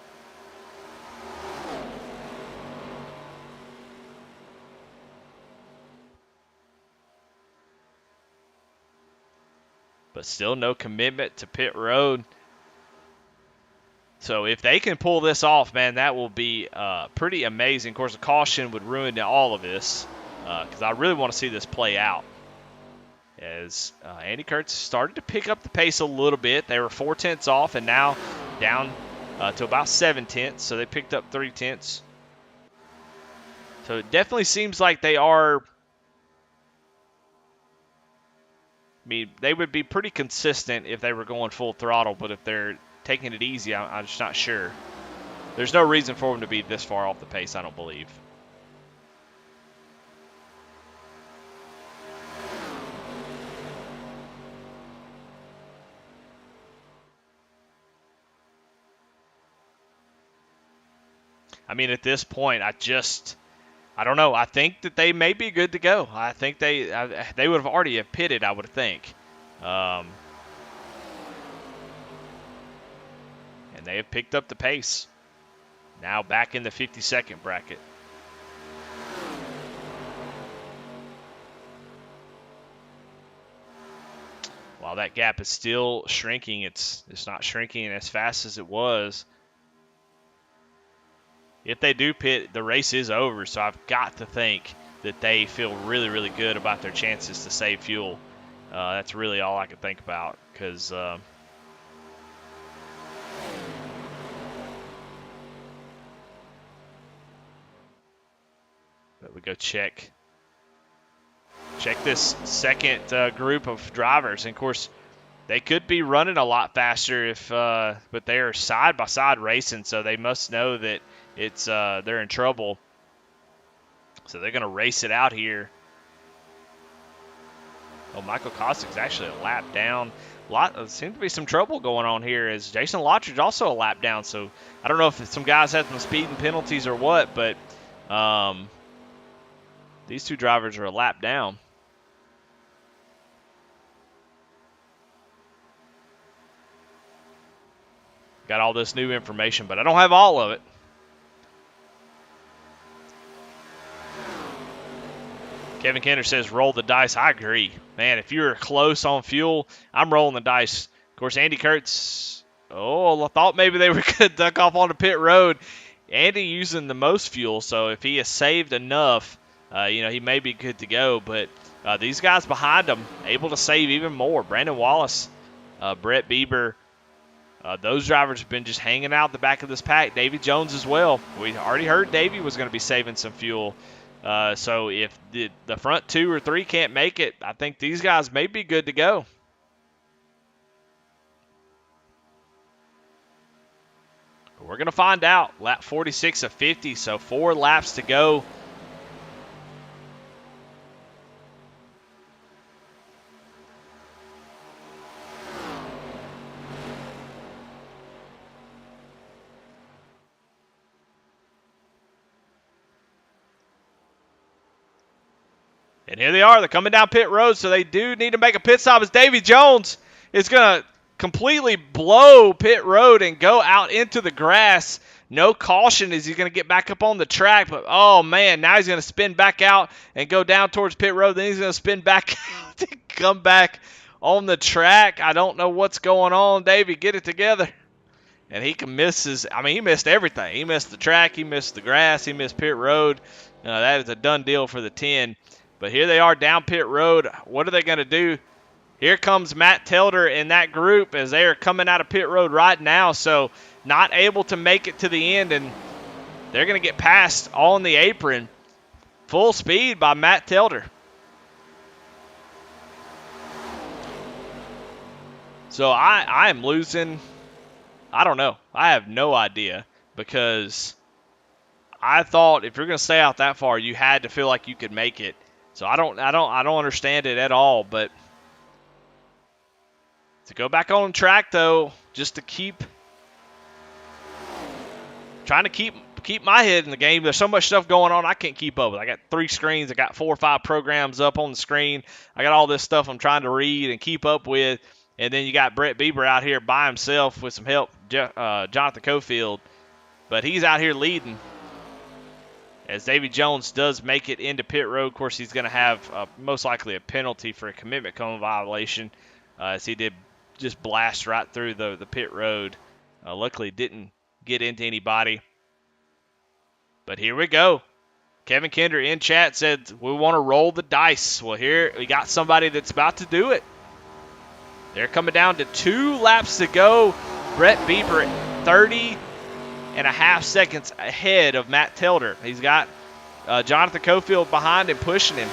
But still no commitment to pit road. So if they can pull this off, man, that will be pretty amazing. Of course, a caution would ruin all of this because I really want to see this play out. As Andy Kurtz started to pick up the pace a little bit. They were 4/10 off and now down to about 7/10. So they picked up 3/10. So it definitely seems like they are... I mean, they would be pretty consistent if they were going full throttle, but if they're taking it easy, I'm just not sure. There's no reason for them to be this far off the pace, I don't believe. I mean, at this point, I don't know. I think that they may be good to go. I think they would have already pitted, I would think. And they have picked up the pace. Now back in the 50-second bracket. While that gap is still shrinking, it's not shrinking as fast as it was. If they do pit, the race is over, so I've got to think that they feel really, really good about their chances to save fuel. That's really all I can think about, because but we go check this second group of drivers. And of course, they could be running a lot faster if, but they are side by side racing, so they must know that it's they're in trouble. So they're going to race it out here. Oh, Michael Kostic's actually a lap down. There seems to be some trouble going on here as Jason Lottridge also a lap down. So I don't know if some guys had some speeding penalties or what, but these two drivers are a lap down. Got all this new information, but I don't have all of it. Kevin Kenner says, roll the dice. I agree. Man, if you're close on fuel, I'm rolling the dice. Of course, Andy Kurtz, I thought maybe they were going to duck off on the pit road. Andy using the most fuel, so if he has saved enough, he may be good to go. But these guys behind him, able to save even more. Brandon Wallace, Brett Bieber, those drivers have been just hanging out the back of this pack. Davy Jones as well. We already heard Davy was going to be saving some fuel. So if the front 2 or 3 can't make it, I think these guys may be good to go. We're going to find out. Lap 46 of 50, so 4 laps to go. And here they are. They're coming down pit road, so they do need to make a pit stop as Davy Jones is going to completely blow pit road and go out into the grass. No caution as he's going to get back up on the track. But, oh, man, now he's going to spin back out and go down towards pit road. Then he's going to spin back out to come back on the track. I don't know what's going on. Davy, get it together. And he he missed everything. He missed the track. He missed the grass. He missed pit road. That is a done deal for the 10. But here they are down pit road. What are they going to do? Here comes Matt Telder in that group as they are coming out of pit road right now. So not able to make it to the end, and they're going to get passed on the apron. Full speed by Matt Telder. So I am losing. I don't know. I have no idea, because I thought if you're going to stay out that far, you had to feel like you could make it. So I don't understand it at all. But to go back on track though, just to trying to keep my head in the game. There's so much stuff going on I can't keep up with. I got 3 screens. I got 4 or 5 programs up on the screen. I got all this stuff I'm trying to read and keep up with. And then you got Brett Bieber out here by himself with some help, Jonathan Cofield. But he's out here leading. As Davy Jones does make it into pit road. Of course, he's going to have most likely a penalty for a commitment cone violation, as he did just blast right through the pit road. Luckily, didn't get into anybody. But here we go. Kevin Kinder in chat said, we want to roll the dice. Well, here we got somebody that's about to do it. They're coming down to 2 laps to go. Brett Bieber at 30.5 seconds ahead of Matt Telder. He's got Jonathan Cofield behind him, pushing him.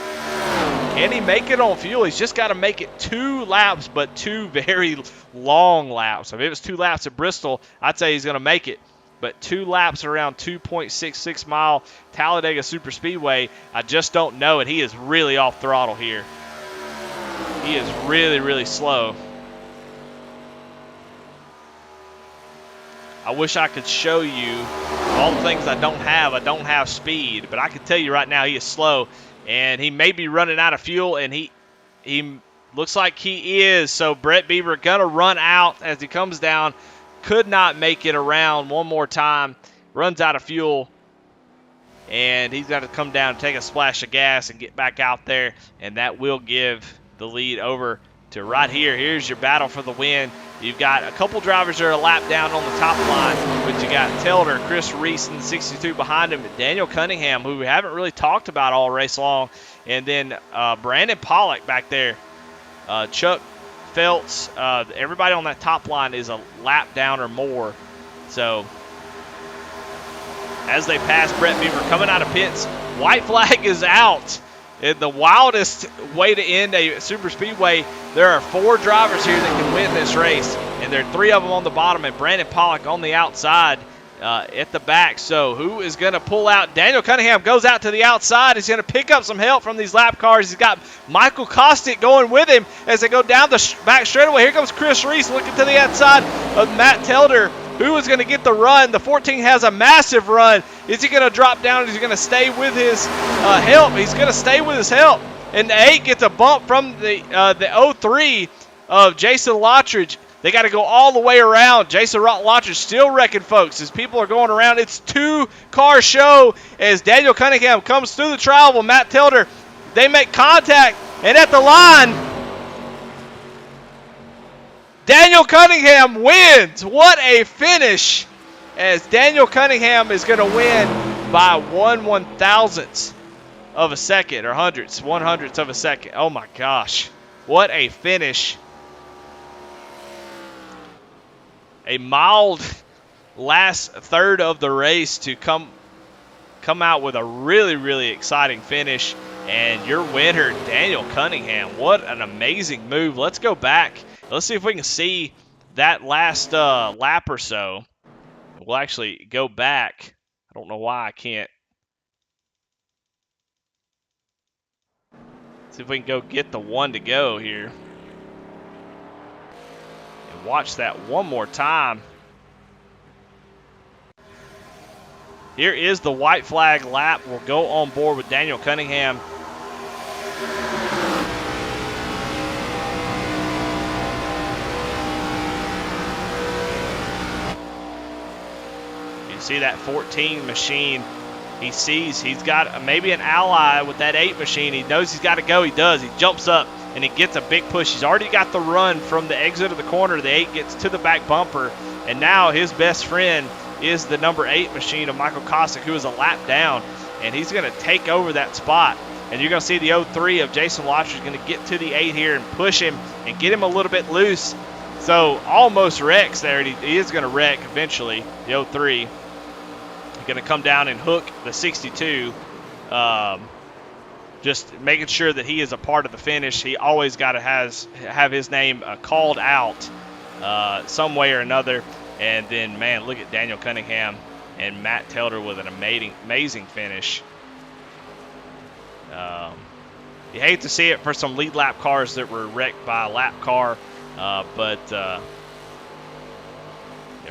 Can he make it on fuel? He's just got to make it 2 laps, but 2 very long laps. If it was 2 laps at Bristol, I'd say he's going to make it. But 2 laps around 2.66 mile Talladega Superspeedway, I just don't know it. He is really off throttle here. He is really, really slow. I wish I could show you all the things I don't have. I don't have speed, but I can tell you right now he is slow, and he may be running out of fuel, and he looks like he is. So Brett Bieber gonna run out as he comes down. Could not make it around one more time. Runs out of fuel, and he's got to come down and take a splash of gas and get back out there, and that will give the lead over to right here. Here's your battle for the win. You've got a couple drivers that are a lap down on the top line, but you got Telder, Chris Reese in the 62 behind him, Daniel Cunningham, who we haven't really talked about all race long, and then Brandon Pollock back there. Chuck Feltz, everybody on that top line is a lap down or more. So as they pass Brett Bieber coming out of pits, white flag is out. In the wildest way to end a super speedway, there are 4 drivers here that can win this race, and there are 3 of them on the bottom, and Brandon Pollock on the outside at the back. So who is going to pull out? Daniel Cunningham goes out to the outside. He's going to pick up some help from these lap cars. He's got Michael Kostick going with him as they go down the back straightaway. Here comes Chris Reese looking to the outside of Matt Telder. Who is going to get the run? The 14 has a massive run. Is he going to drop down? Is he going to stay with his help? He's going to stay with his help. And the 8 gets a bump from the 03 of Jason Lottridge. They got to go all the way around. Jason Lottridge still wrecking folks as people are going around. It's 2-car show as Daniel Cunningham comes through the trial with Matt Telder. They make contact, and at the line, Daniel Cunningham wins. What a finish, as Daniel Cunningham is going to win by 1/1000th of a second, or one hundredths of a second. Oh my gosh, what a finish. A mild last third of the race to come out with a really, really exciting finish. And your winner, Daniel Cunningham. What an amazing move. Let's go back. Let's see if we can see that last lap or so. We'll actually go back. I don't know why I can't. See if we can go get the 1 to go here. And watch that one more time. Here is the white flag lap. We'll go on board with Daniel Cunningham. You see that 14 machine. He sees he's got maybe an ally with that 8 machine. He knows he's got to go. He does. He jumps up and he gets a big push. He's already got the run from the exit of the corner. The 8 gets to the back bumper. And now his best friend is the number 8 machine of Michael Kostick, who is a lap down. And he's going to take over that spot. And you're going to see the 03 of Jason Lottridge going to get to the 8 here and push him and get him a little bit loose. So almost wrecks there. And he is going to wreck eventually, the 03. He's going to come down and hook the 62. Just making sure that he is a part of the finish. He always got to have his name called out some way or another. And then, man, look at Daniel Cunningham and Matt Telder with an amazing finish. You hate to see it for some lead lap cars that were wrecked by a lap car, but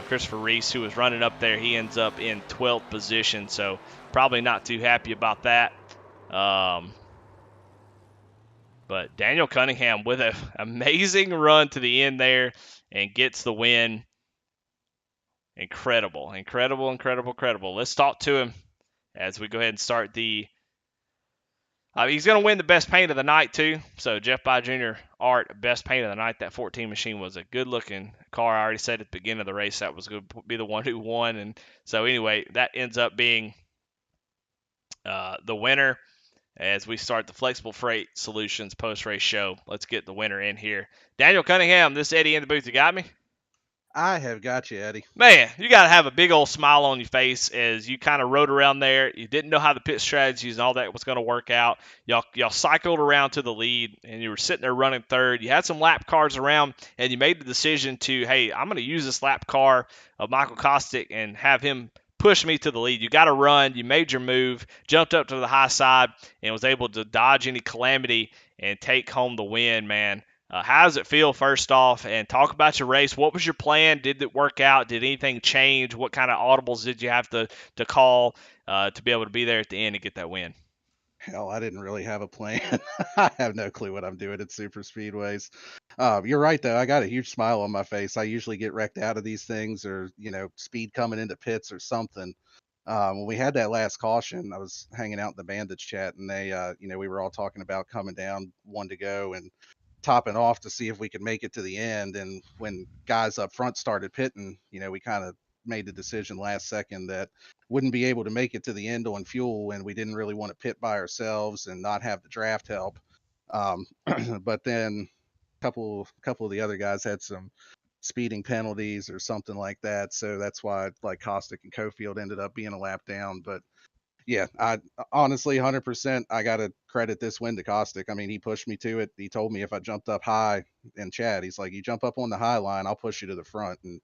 Christopher Reese, who was running up there, he ends up in 12th position, so probably not too happy about that. But Daniel Cunningham with an amazing run to the end there and gets the win. Incredible. Let's talk to him as we go ahead and start the... he's going to win the best paint of the night, too. So, Jeff By Jr. Art, best paint of the night. That 14 machine was a good-looking car. I already said at the beginning of the race that was going to be the one who won. And so, anyway, that ends up being the winner as we start the Flexible Freight Solutions post-race show. Let's get the winner in here. Daniel Cunningham, this is Eddie in the booth. You got me? I have got you, Eddie. Man, you got to have a big old smile on your face as you kind of rode around there. You didn't know how the pit strategies and all that was going to work out. Y'all cycled around to the lead, and you were sitting there running third. You had some lap cars around, and you made the decision to, hey, I'm going to use this lap car of Michael Kostick and have him push me to the lead. You got to run. You made your move, jumped up to the high side, and was able to dodge any calamity and take home the win, man. How does it feel, first off? And talk about your race. What was your plan? Did it work out? Did anything change? What kind of audibles did you have to call to be able to be there at the end and get that win? Hell, I didn't really have a plan. I have no clue what I'm doing at super speedways. You're right, though. I got a huge smile on my face. I usually get wrecked out of these things or, speed coming into pits or something. When we had that last caution, I was hanging out in the Bandits chat, and they, we were all talking about coming down one to go and topping off to see if we could make it to the end. And when guys up front started pitting, we kind of made the decision last second that wouldn't be able to make it to the end on fuel, and we didn't really want to pit by ourselves and not have the draft help. But then a couple of the other guys had some speeding penalties or something like that, so that's why like Kostick and Cofield ended up being a lap down. But yeah, I honestly 100% I gotta credit this win to Kostick. I mean, he pushed me to it. He told me if I jumped up high in chat, he's like, you jump up on the high line, I'll push you to the front. And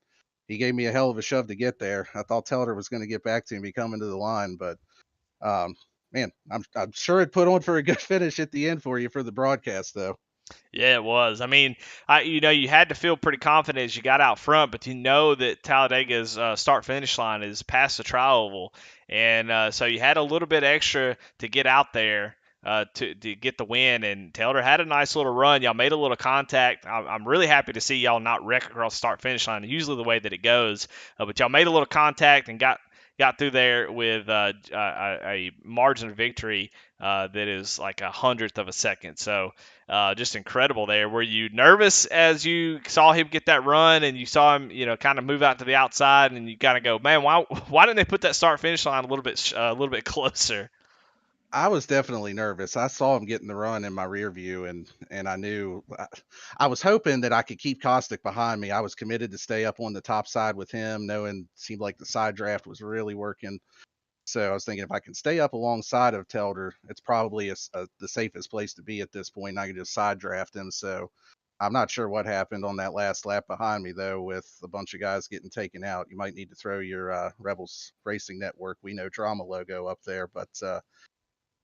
he gave me a hell of a shove to get there. I thought Telder was going to get back to me coming to the line, but man, I'm sure it put on for a good finish at the end for you for the broadcast, though. Yeah, it was. I mean, you had to feel pretty confident as you got out front, but you know that Talladega's start-finish line is past the tri-oval, and so you had a little bit extra to get out there to get the win. And Taylor had a nice little run. Y'all made a little contact. I'm really happy to see y'all not wreck across the start-finish line. Usually the way that it goes, but y'all made a little contact and got through there with a margin of victory that is like 100th of a second. So just incredible there. Were you nervous as you saw him get that run and you saw him, kind of move out to the outside and you kind of go, man, why didn't they put that start finish line a little bit closer? I was definitely nervous. I saw him getting the run in my rear view, and I knew I was hoping that I could keep Kostick behind me. I was committed to stay up on the top side with him, knowing it seemed like the side draft was really working. So I was thinking if I can stay up alongside of Telder, it's probably the safest place to be at this point. I can just side draft him. So I'm not sure what happened on that last lap behind me, though, with a bunch of guys getting taken out. You might need to throw your Rebels Racing Network We Know Drama logo up there. But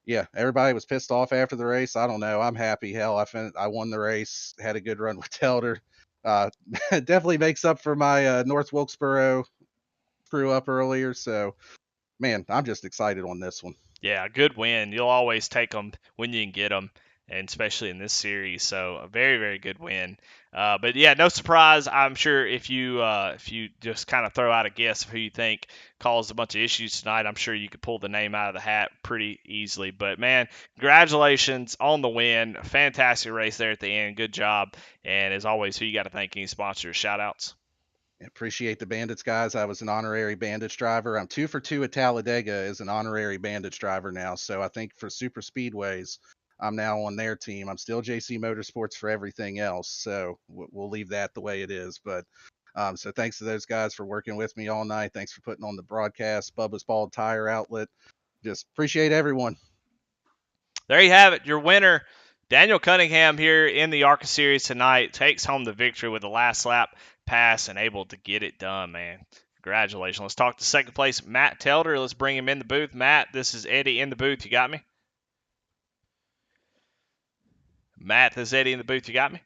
yeah, everybody was pissed off after the race. I don't know. I'm happy. Hell, I won the race, had a good run with Telder. Definitely makes up for my North Wilkesboro screw up earlier. So, man, I'm just excited on this one. Yeah, good win. You'll always take them when you can get them, and especially in this series. So a very, very good win. But yeah, no surprise. I'm sure if you just kind of throw out a guess of who you think caused a bunch of issues tonight, I'm sure you could pull the name out of the hat pretty easily. But man, congratulations on the win. Fantastic race there at the end. Good job. And as always, who you got to thank? Any sponsors, shout outs? Appreciate the Bandits, guys. I was an honorary Bandits driver. I'm 2 for 2 at Talladega as an honorary Bandits driver now. So I think for super speedways, I'm now on their team. I'm still JC Motorsports for everything else, so we'll leave that the way it is. But so thanks to those guys for working with me all night. Thanks for putting on the broadcast, Bubba's Bald Tire Outlet. Just appreciate everyone. There you have it. Your winner, Daniel Cunningham, here in the Arca Series tonight, takes home the victory with the last lap pass and able to get it done, man. Congratulations. Let's talk to second place, Matt Telder. Let's bring him in the booth. Matt, this is Eddie in the booth. You got me? Matt, this is Eddie in the booth. You got me?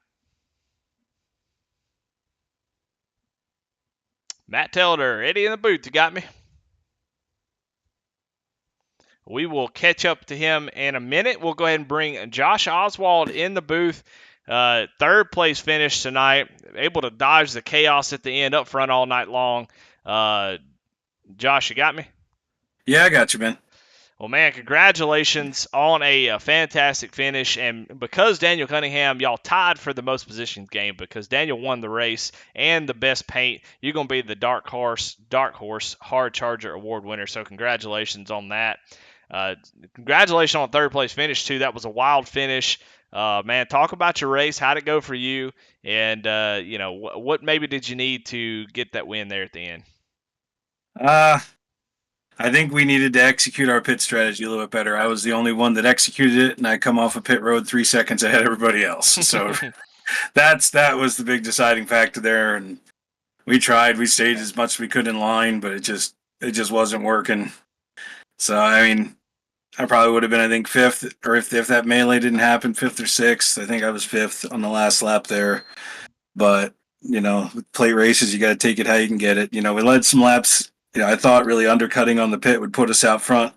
Matt Telder, Eddie in the booth. You got me? We will catch up to him in a minute. We'll go ahead and bring Josh Oswald in the booth. Third place finish tonight. Able to dodge the chaos at the end, up front all night long. Josh, you got me? Yeah, I got you, man. Well, man, congratulations on a fantastic finish. And because Daniel Cunningham, y'all tied for the most positions game because Daniel won the race and the best paint, you're going to be the dark horse hard charger award winner. So congratulations on that. Congratulations on third place finish, too. That was a wild finish. Man, talk about your race. How'd it go for you? And, what maybe did you need to get that win there at the end? I think we needed to execute our pit strategy a little bit better. I was the only one that executed it, and I come off a pit road 3 seconds ahead of everybody else. So that was the big deciding factor there. And we tried. We stayed as much as we could in line, but it just wasn't working. So, I mean, I probably would have been, I think, fifth, or if that melee didn't happen, fifth or sixth. I think I was fifth on the last lap there. But, with plate races, you got to take it how you can get it. We led some laps. I thought really undercutting on the pit would put us out front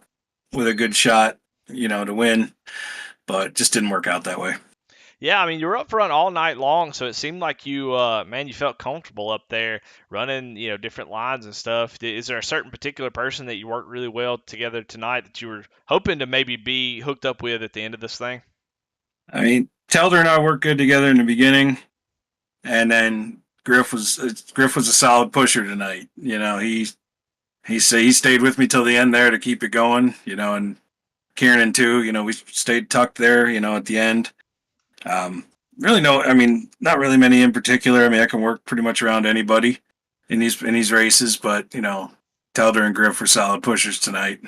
with a good shot, to win, but it just didn't work out that way. Yeah, I mean, you were up front all night long, so it seemed like you felt comfortable up there running, different lines and stuff. Is there a certain particular person that you worked really well together tonight that you were hoping to maybe be hooked up with at the end of this thing? I mean, Telder and I worked good together in the beginning, and then Griff was a solid pusher tonight. He stayed with me till the end there to keep it going, and Kieran too, we stayed tucked there, at the end. Not really many in particular. I mean, I can work pretty much around anybody in these races, but, Telder and Griff were solid pushers tonight.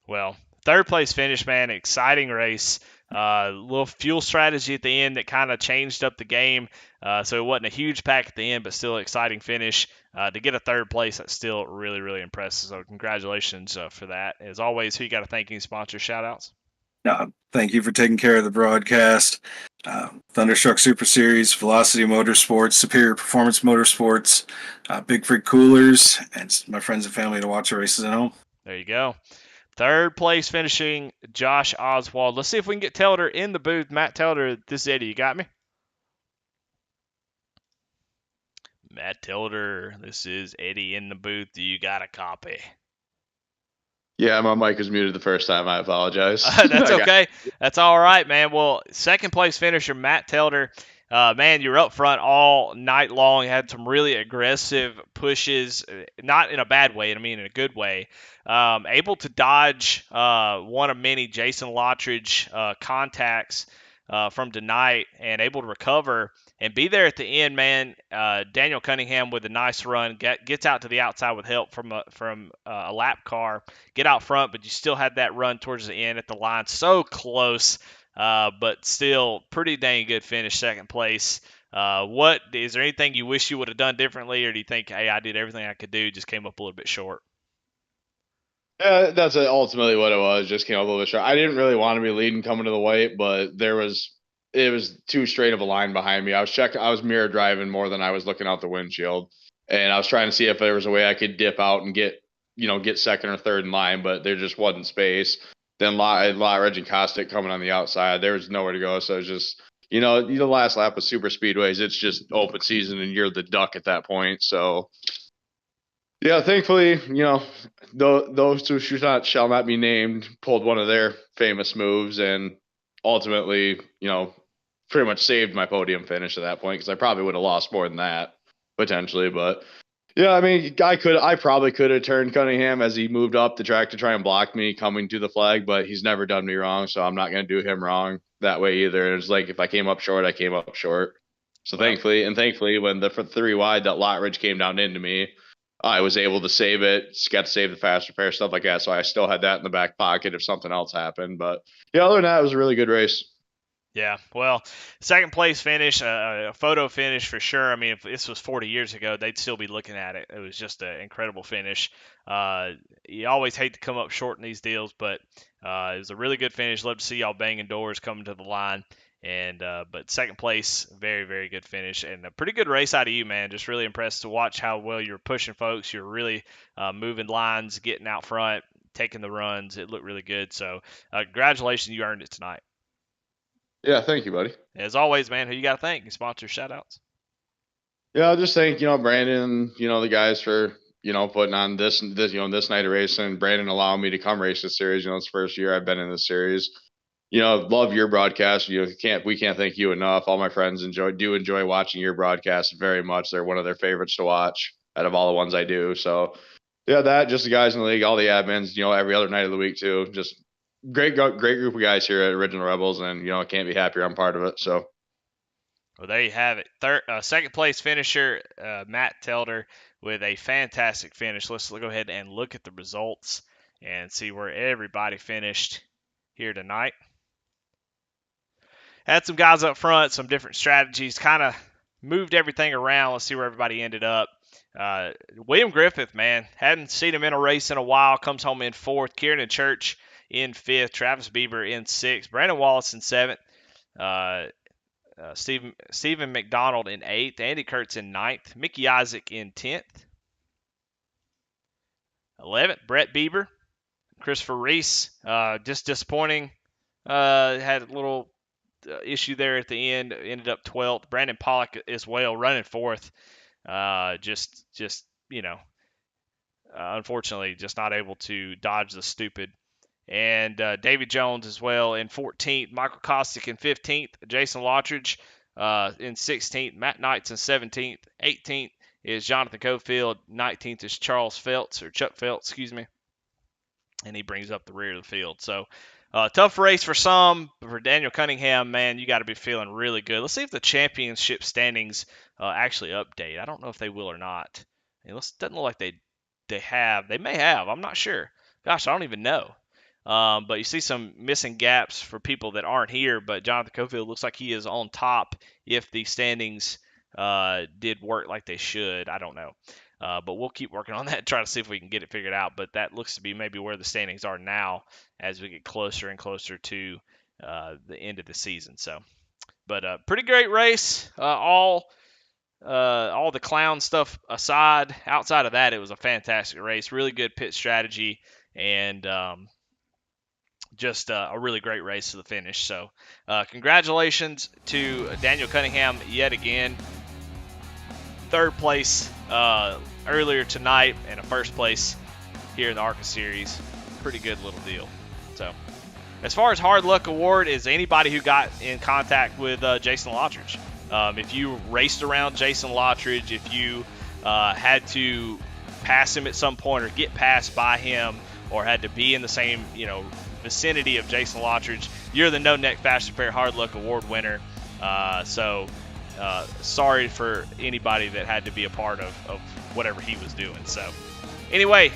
Well, third place finish, man, exciting race. Little fuel strategy at the end that kind of changed up the game. So it wasn't a huge pack at the end, but still exciting finish. To get a third place, that's still really, really impressive. So congratulations for that. As always, who you got to thank? Any sponsor shout-outs? Thank you for taking care of the broadcast. Thunderstruck Super Series, Velocity Motorsports, Superior Performance Motorsports, Big Freak Coolers, and my friends and family to watch the races at home. There you go. Third place finishing Josh Oswald. Let's see if we can get Telder in the booth. Matt Telder, this is Eddie. You got me? Matt Telder, this is Eddie in the booth. Do you got a copy? Yeah, my mic was muted the first time. I apologize. That's okay. That's all right, man. Well, second place finisher, Matt Telder. Man, you were up front all night long. You had some really aggressive pushes, not in a bad way, I mean in a good way. Able to dodge one of many Jason Lottridge contacts from tonight and able to recover and be there at the end, man. Daniel Cunningham with a nice run gets out to the outside with help from a lap car. Get out front, but you still had that run towards the end at the line. So close, but still pretty dang good finish, second place. What is there anything you wish you would have done differently, or do you think, hey, I did everything I could do, just came up a little bit short? Yeah, that's ultimately what it was. Just came up a little bit short. I didn't really want to be leading coming to the white, but it was too straight of a line behind me. I was mirror driving more than I was looking out the windshield, and I was trying to see if there was a way I could dip out and get second or third in line, but there just wasn't space. Then Reggie Kostick coming on the outside, there was nowhere to go. So it was just, the last lap of super speedways, it's just open season and you're the duck at that point. So yeah, thankfully, those two shall not be named pulled one of their famous moves and ultimately, pretty much saved my podium finish at that point because I probably would have lost more than that potentially. But Yeah, I mean, I probably could have turned Cunningham as he moved up the track to try and block me coming to the flag, but he's never done me wrong, so I'm not going to do him wrong that way either. It's like if I came up short, I came up short. So Well, thankfully, when the for 3 wide that lot ridge came down into me, I was able to save it. Got to save the fast repair stuff like that. So I still had that in the back pocket if something else happened. But yeah, other than that, it was a really good race. yeah, well, second place finish, a photo finish for sure. I mean, if this was 40 years ago, they'd still be looking at it. It was just an incredible finish. You always hate to come up short in these deals, but it was a really good finish. Love to see y'all banging doors coming to the line. And but second place, very, very good finish and a pretty good race out of you, man. Just really impressed to watch how well you're pushing folks. You're really moving lines, getting out front, taking the runs. It looked really good. So congratulations, you earned it tonight. Yeah, thank you, buddy. As always, man, who you got to thank? Sponsor shout outs. Yeah, I'll just thank, Brandon, the guys for, putting on this night of racing. Brandon allowing me to come race this series. It's the first year I've been in this series. Love your broadcast. We can't thank you enough. All my friends enjoy watching your broadcast very much. They're one of their favorites to watch out of all the ones I do. So yeah, just the guys in the league, all the admins, every other night of the week too. Just great group of guys here at Original Rebels, and I can't be happier I'm part of it. So well, there you have it. Second place finisher, Matt Telder, with a fantastic finish. Let's go ahead and look at the results and see where everybody finished here tonight. Had some guys up front, some different strategies, kind of moved everything around. Let's see where everybody ended up. William Griffith, man, hadn't seen him in a race in a while, comes home in 4th. Kieran Church in 5th. Travis Bieber in 6th. Brandon Wallace in 7th. Stephen McDonald in 8th. Andy Kurtz in 9th. Mickey Isaac in 10th. 11th, Brett Bieber. Christopher Reese, just disappointing. Had a little issue there at the end. Ended up 12th. Brandon Pollock as well, running 4th. Unfortunately, just not able to dodge the stupid. And David Jones as well in 14th. Michael Kostick in 15th. Jason Lottridge in 16th. Matt Knights in 17th. 18th is Jonathan Cofield. 19th is Chuck Feltz, excuse me. And he brings up the rear of the field. So tough race for some. But for Daniel Cunningham, man, you got to be feeling really good. Let's see if the championship standings actually update. I don't know if they will or not. It doesn't look like they have. They may have. I'm not sure. Gosh, I don't even know. But you see some missing gaps for people that aren't here. But Jonathan Cofield looks like he is on top if the standings did work like they should. I don't know. But we'll keep working on that and try to see if we can get it figured out. But that looks to be maybe where the standings are now as we get closer and closer to the end of the season. So, but pretty great race. All the clown stuff aside, outside of that, it was a fantastic race. Really good pit strategy and just a really great race to the finish. So, congratulations to Daniel Cunningham yet again. 3rd place earlier tonight and a 1st place here in the Arca Series. Pretty good little deal. So, as far as hard luck award is anybody who got in contact with Jason Lottridge. If you raced around Jason Lottridge, if you had to pass him at some point or get passed by him or had to be in the same vicinity of Jason Lottridge, you're the No Neck Fast Repair Hard Luck Award winner. Sorry for anybody that had to be a part of whatever he was doing. So anyway,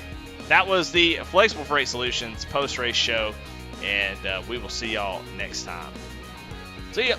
that was the Flexible Freight Solutions post-race show, and we will see y'all next time. See ya.